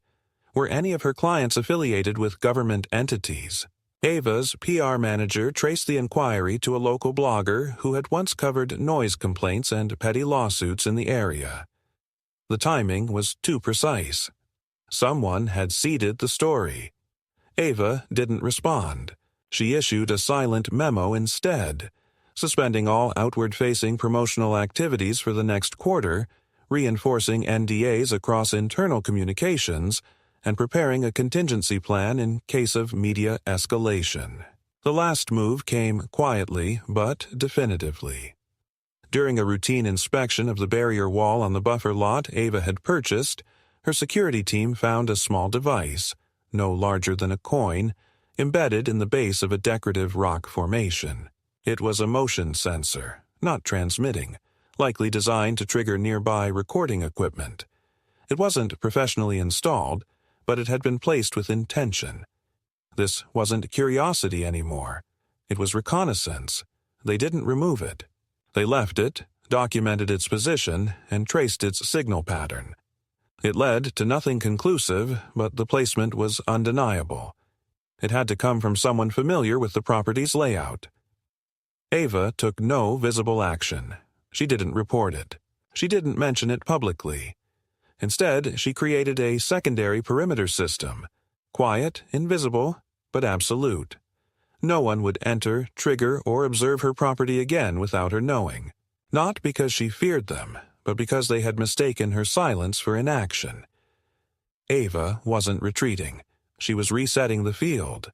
Were any of her clients affiliated with government entities? Ava's PR manager traced the inquiry to a local blogger who had once covered noise complaints and petty lawsuits in the area. The timing was too precise. Someone had seeded the story. Ava didn't respond. She issued a silent memo instead, suspending all outward-facing promotional activities for the next quarter, reinforcing NDAs across internal communications, and preparing a contingency plan in case of media escalation. The last move came quietly but definitively. During a routine inspection of the barrier wall on the buffer lot Ava had purchased, her security team found a small device, no larger than a coin, embedded in the base of a decorative rock formation. It was a motion sensor, not transmitting, likely designed to trigger nearby recording equipment. It wasn't professionally installed, but it had been placed with intention. This wasn't curiosity anymore. It was reconnaissance. They didn't remove it. They left it, documented its position, and traced its signal pattern. It led to nothing conclusive, but the placement was undeniable. It had to come from someone familiar with the property's layout. Ava took no visible action. She didn't report it. She didn't mention it publicly. Instead, she created a secondary perimeter system, quiet, invisible, but absolute. No one would enter, trigger, or observe her property again without her knowing. Not because she feared them, but because they had mistaken her silence for inaction. Ava wasn't retreating. She was resetting the field.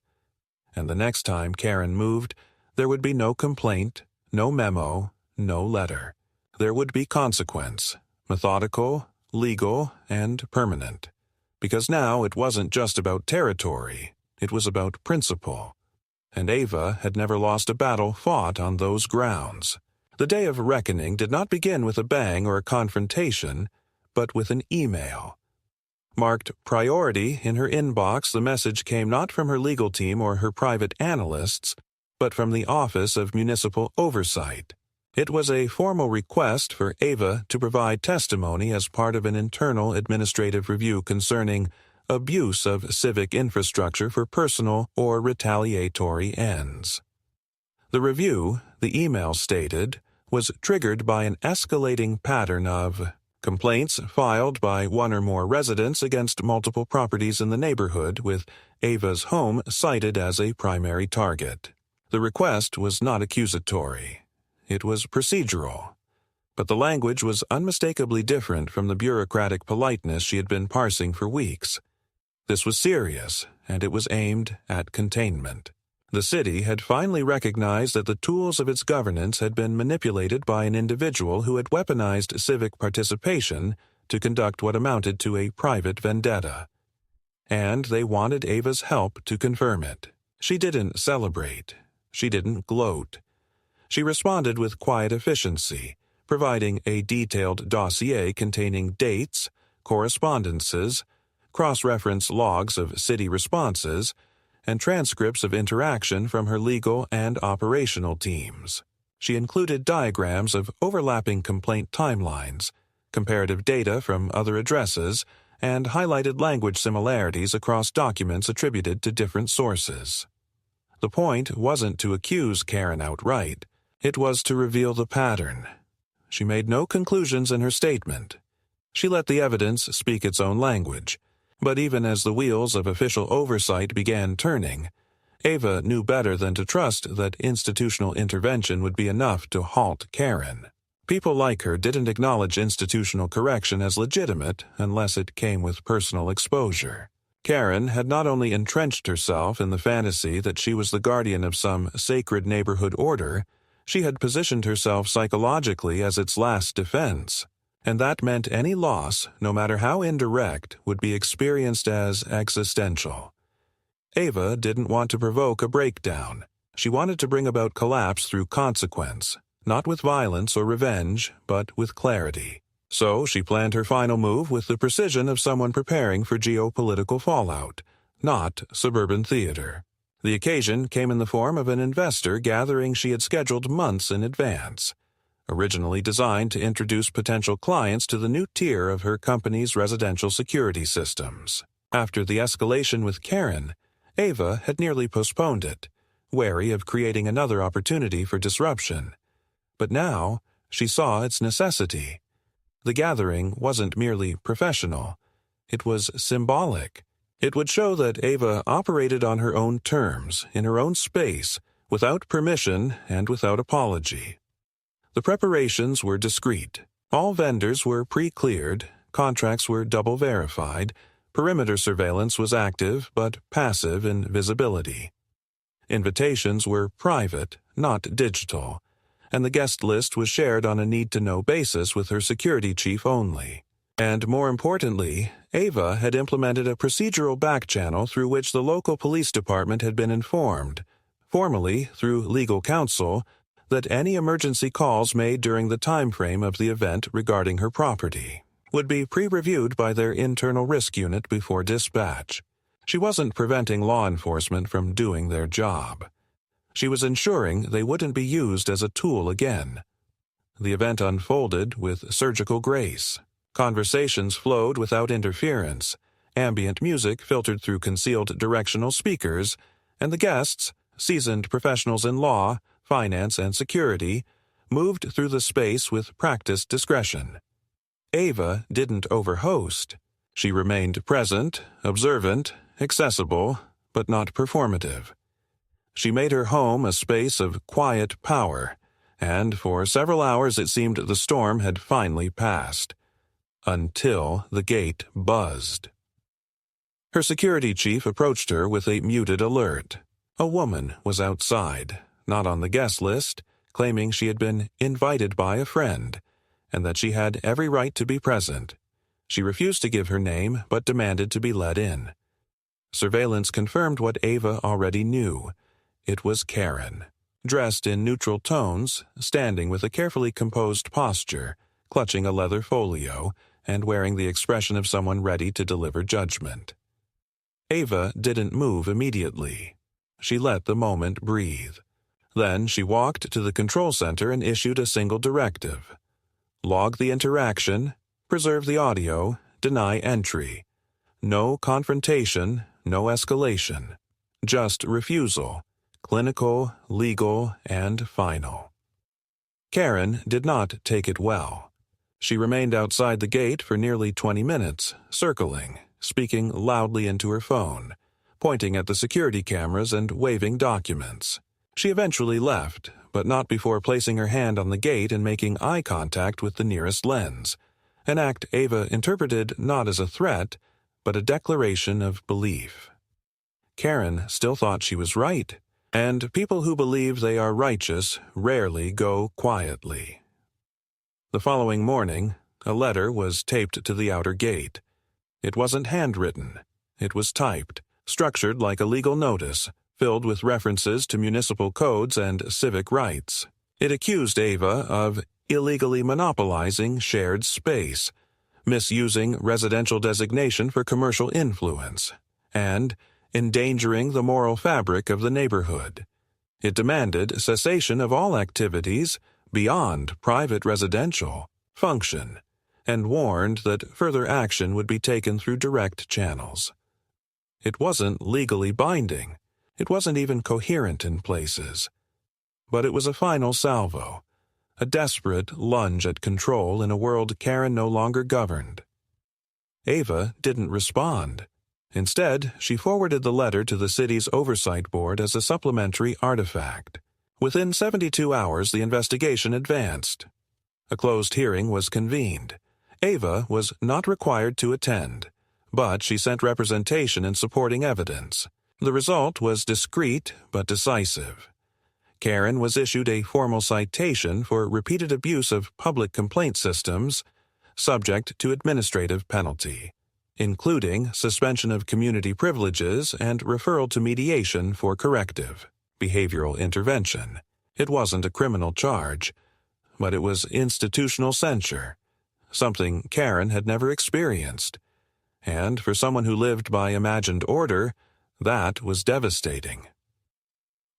And the next time Karen moved, there would be no complaint, no memo, no letter. There would be consequence, methodical, legal, and permanent. Because now it wasn't just about territory, it was about principle. And Ava had never lost a battle fought on those grounds. The day of reckoning did not begin with a bang or a confrontation, but with an email. Marked priority in her inbox, the message came not from her legal team or her private analysts, but from the Office of Municipal Oversight. It was a formal request for Ava to provide testimony as part of an internal administrative review concerning abuse of civic infrastructure for personal or retaliatory ends. The review, the email stated, was triggered by an escalating pattern of complaints filed by one or more residents against multiple properties in the neighborhood, with Ava's home cited as a primary target. The request was not accusatory. It was procedural. But the language was unmistakably different from the bureaucratic politeness she had been parsing for weeks. This was serious, and it was aimed at containment. The city had finally recognized that the tools of its governance had been manipulated by an individual who had weaponized civic participation to conduct what amounted to a private vendetta. And they wanted Ava's help to confirm it. She didn't celebrate. She didn't gloat. She responded with quiet efficiency, providing a detailed dossier containing dates, correspondences, cross-reference logs of city responses, and transcripts of interaction from her legal and operational teams. She included diagrams of overlapping complaint timelines, comparative data from other addresses, and highlighted language similarities across documents attributed to different sources. The point wasn't to accuse Karen outright. It was to reveal the pattern. She made no conclusions in her statement. She let the evidence speak its own language. But even as the wheels of official oversight began turning, Ava knew better than to trust that institutional intervention would be enough to halt Karen. People like her didn't acknowledge institutional correction as legitimate unless it came with personal exposure. Karen had not only entrenched herself in the fantasy that she was the guardian of some sacred neighborhood order, she had positioned herself psychologically as its last defense. And that meant any loss, no matter how indirect, would be experienced as existential. Ava didn't want to provoke a breakdown. She wanted to bring about collapse through consequence, not with violence or revenge, but with clarity. So she planned her final move with the precision of someone preparing for geopolitical fallout, not suburban theater. The occasion came in the form of an investor gathering she had scheduled months in advance, originally designed to introduce potential clients to the new tier of her company's residential security systems. After the escalation with Karen, Ava had nearly postponed it, wary of creating another opportunity for disruption. But now she saw its necessity. The gathering wasn't merely professional. It was symbolic. It would show that Ava operated on her own terms, in her own space, without permission and without apology. The preparations were discreet. All vendors were pre-cleared, contracts were double-verified, perimeter surveillance was active but passive in visibility. Invitations were private, not digital, and the guest list was shared on a need-to-know basis with her security chief only. And more importantly, Ava had implemented a procedural back-channel through which the local police department had been informed, formally through legal counsel, that any emergency calls made during the time frame of the event regarding her property would be pre-reviewed by their internal risk unit before dispatch. She wasn't preventing law enforcement from doing their job. She was ensuring they wouldn't be used as a tool again. The event unfolded with surgical grace. Conversations flowed without interference, ambient music filtered through concealed directional speakers, and the guests, seasoned professionals in law, finance, and security, moved through the space with practiced discretion. Ava didn't overhost. She remained present, observant, accessible, but not performative. She made her home a space of quiet power, and for several hours it seemed the storm had finally passed. Until the gate buzzed. Her security chief approached her with a muted alert. A woman was outside, not on the guest list, claiming she had been invited by a friend, and that she had every right to be present. She refused to give her name, but demanded to be let in. Surveillance confirmed what Ava already knew. It was Karen, dressed in neutral tones, standing with a carefully composed posture, clutching a leather folio, and wearing the expression of someone ready to deliver judgment. Ava didn't move immediately. She let the moment breathe. Then she walked to the control center and issued a single directive. Log the interaction, preserve the audio, deny entry. No confrontation, no escalation. Just refusal, clinical, legal, and final. Karen did not take it well. She remained outside the gate for nearly 20 minutes, circling, speaking loudly into her phone, pointing at the security cameras and waving documents. She eventually left, but not before placing her hand on the gate and making eye contact with the nearest lens, an act Ava interpreted not as a threat, but a declaration of belief. Karen still thought she was right, and people who believe they are righteous rarely go quietly. The following morning, a letter was taped to the outer gate. It wasn't handwritten. It was typed, structured like a legal notice, filled with references to municipal codes and civic rights. It accused Ava of illegally monopolizing shared space, misusing residential designation for commercial influence, and endangering the moral fabric of the neighborhood. It demanded cessation of all activities beyond private residential function, and warned that further action would be taken through direct channels. It wasn't legally binding. It wasn't even coherent in places. But it was a final salvo, a desperate lunge at control in a world Karen no longer governed. Ava didn't respond. Instead, she forwarded the letter to the city's oversight board as a supplementary artifact. Within 72 hours, the investigation advanced. A closed hearing was convened. Ava was not required to attend, but she sent representation and supporting evidence. The result was discreet but decisive. Karen was issued a formal citation for repeated abuse of public complaint systems, subject to administrative penalty, including suspension of community privileges and referral to mediation for corrective, behavioral intervention. It wasn't a criminal charge, but it was institutional censure, something Karen had never experienced. And for someone who lived by imagined order, that was devastating.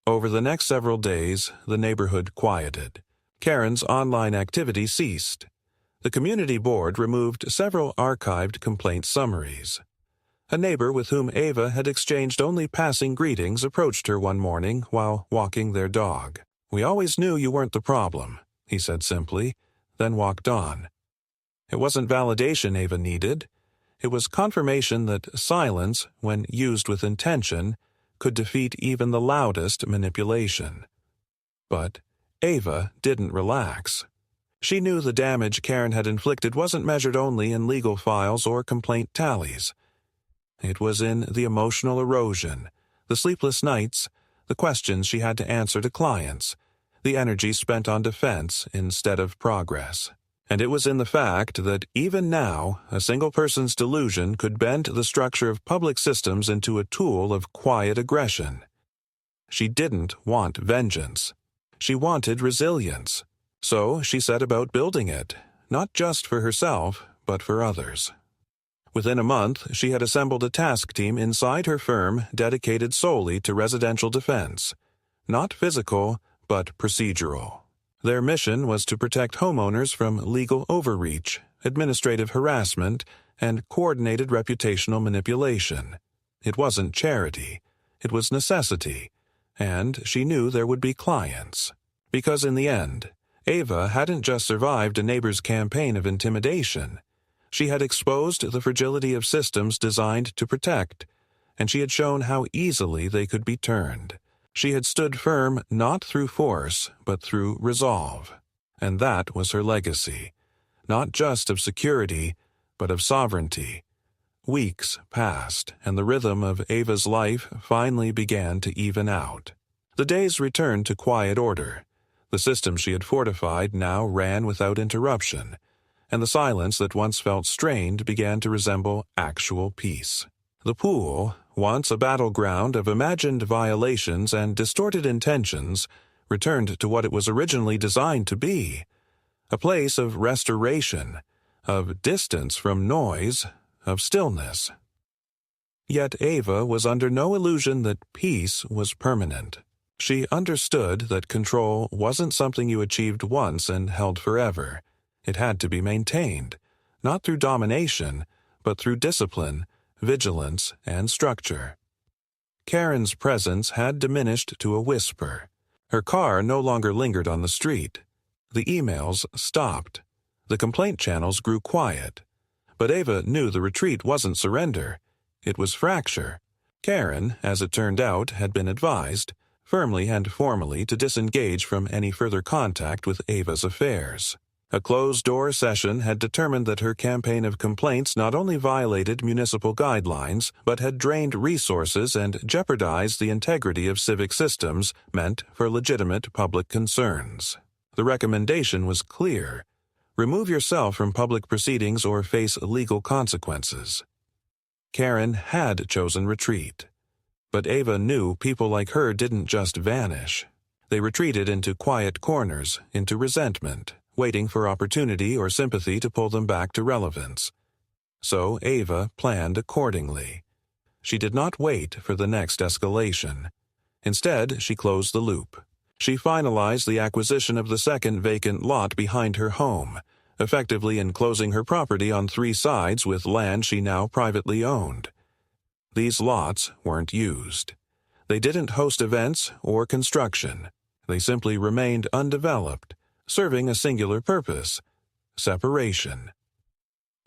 Over the next several days, the neighborhood quieted. Karen's online activity ceased. The community board removed several archived complaint summaries. A neighbor with whom Ava had exchanged only passing greetings approached her one morning while walking their dog. "We always knew you weren't the problem," he said simply, then walked on. It wasn't validation Ava needed. It was confirmation that silence, when used with intention, could defeat even the loudest manipulation. But Ava didn't relax. She knew the damage Karen had inflicted wasn't measured only in legal files or complaint tallies. It was in the emotional erosion, the sleepless nights, the questions she had to answer to clients, the energy spent on defense instead of progress. And it was in the fact that even now, a single person's delusion could bend the structure of public systems into a tool of quiet aggression. She didn't want vengeance. She wanted resilience. So she set about building it, not just for herself, but for others. Within a month, she had assembled a task team inside her firm dedicated solely to residential defense, not physical, but procedural. Their mission was to protect homeowners from legal overreach, administrative harassment, and coordinated reputational manipulation. It wasn't charity. It was necessity. And she knew there would be clients. Because in the end, Ava hadn't just survived a neighbor's campaign of intimidation. She had exposed the fragility of systems designed to protect, and she had shown how easily they could be turned. She had stood firm not through force, but through resolve. And that was her legacy, not just of security, but of sovereignty. Weeks passed, and the rhythm of Ava's life finally began to even out. The days returned to quiet order. The system she had fortified now ran without interruption, and the silence that once felt strained began to resemble actual peace. The pool, once a battleground of imagined violations and distorted intentions, returned to what it was originally designed to be, a place of restoration, of distance from noise, of stillness. Yet Ava was under no illusion that peace was permanent. She understood that control wasn't something you achieved once and held forever. It had to be maintained, not through domination, but through discipline, vigilance, and structure. Karen's presence had diminished to a whisper. Her car no longer lingered on the street. The emails stopped. The complaint channels grew quiet. But Ava knew the retreat wasn't surrender. It was fracture. Karen, as it turned out, had been advised, firmly and formally, to disengage from any further contact with Ava's affairs. A closed-door session had determined that her campaign of complaints not only violated municipal guidelines, but had drained resources and jeopardized the integrity of civic systems meant for legitimate public concerns. The recommendation was clear. Remove yourself from public proceedings or face legal consequences. Karen had chosen retreat. But Ava knew people like her didn't just vanish. They retreated into quiet corners, into resentment, waiting for opportunity or sympathy to pull them back to relevance. So Ava planned accordingly. She did not wait for the next escalation. Instead, she closed the loop. She finalized the acquisition of the second vacant lot behind her home, effectively enclosing her property on 3 sides with land she now privately owned. These lots weren't used. They didn't host events or construction. They simply remained undeveloped, serving a singular purpose: separation.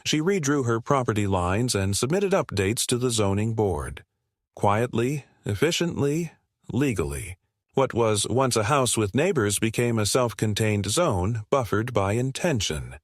She redrew her property lines and submitted updates to the zoning board. Quietly, efficiently, legally. What was once a house with neighbors became a self-contained zone buffered by intention.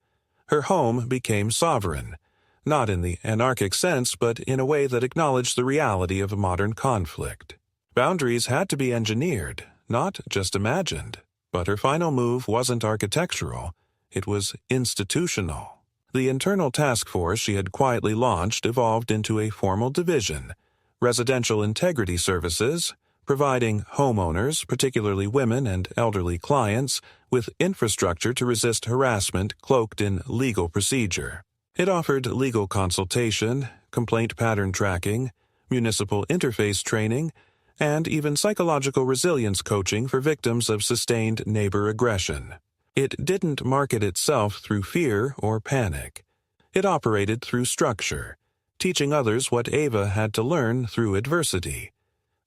Her home became sovereign, not in the anarchic sense, but in a way that acknowledged the reality of modern conflict. Boundaries had to be engineered, not just imagined. But her final move wasn't architectural, it was institutional. The internal task force she had quietly launched evolved into a formal division: residential integrity services, providing homeowners, particularly women and elderly clients, with infrastructure to resist harassment cloaked in legal procedure. It offered legal consultation, complaint pattern tracking, municipal interface training, and even psychological resilience coaching for victims of sustained neighbor aggression. It didn't market itself through fear or panic. It operated through structure, teaching others what Ava had to learn through adversity.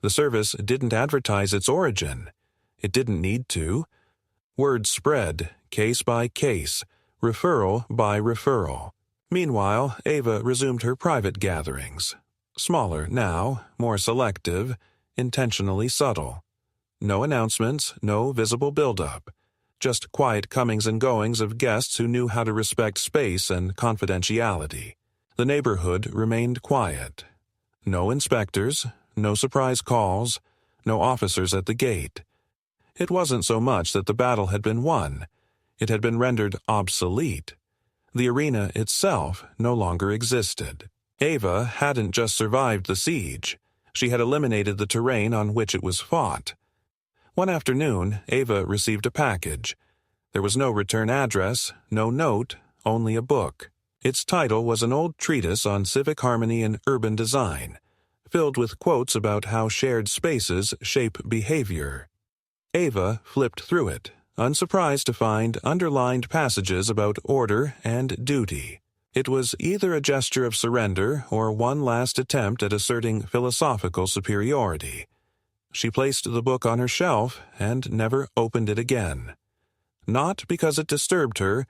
The service didn't advertise its origin. It didn't need to. Word spread, case by case, referral by referral. Meanwhile, Ava resumed her private gatherings. Smaller now, more selective, intentionally subtle. No announcements, no visible build-up. Just quiet comings and goings of guests who knew how to respect space and confidentiality. The neighborhood remained quiet. No inspectors, no surprise calls, no officers at the gate. It wasn't so much that the battle had been won. It had been rendered obsolete. The arena itself no longer existed. Ava hadn't just survived the siege. She had eliminated the terrain on which it was fought. One afternoon, Ava received a package. There was no return address, no note, only a book. Its title was an old treatise on civic harmony and urban design, filled with quotes about how shared spaces shape behavior. Ava flipped through it, unsurprised to find underlined passages about order and duty. It was either a gesture of surrender or one last attempt at asserting philosophical superiority. She placed the book on her shelf and never opened it again. Not because it disturbed her,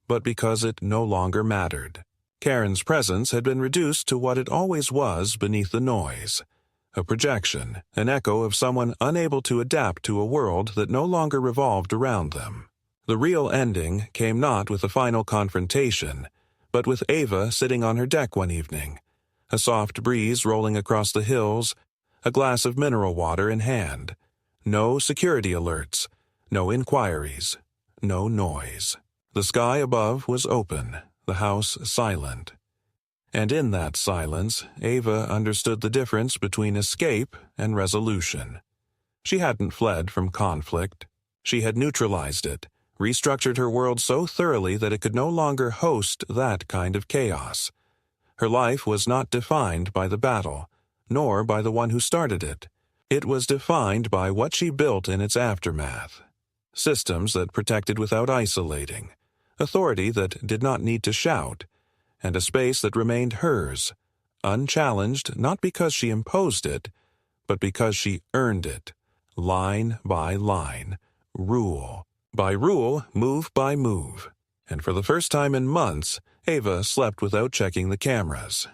but because it no longer mattered. Karen's presence had been reduced to what it always was beneath the noise: a projection, an echo of someone unable to adapt to a world that no longer revolved around them. The real ending came not with a final confrontation, but with Ava sitting on her deck one evening, a soft breeze rolling across the hills, a glass of mineral water in hand. No security alerts, no inquiries, no noise. The sky above was open, the house silent. And in that silence, Ava understood the difference between escape and resolution. She hadn't fled from conflict. She had neutralized it, restructured her world so thoroughly that it could no longer host that kind of chaos. Her life was not defined by the battle, nor by the one who started it. It was defined by what she built in its aftermath. Systems that protected without isolating, authority that did not need to shout, and a space that remained hers, unchallenged not because she imposed it, but because she earned it, line by line, rule by rule, move by move. And for the first time in months, Ava slept without checking the cameras.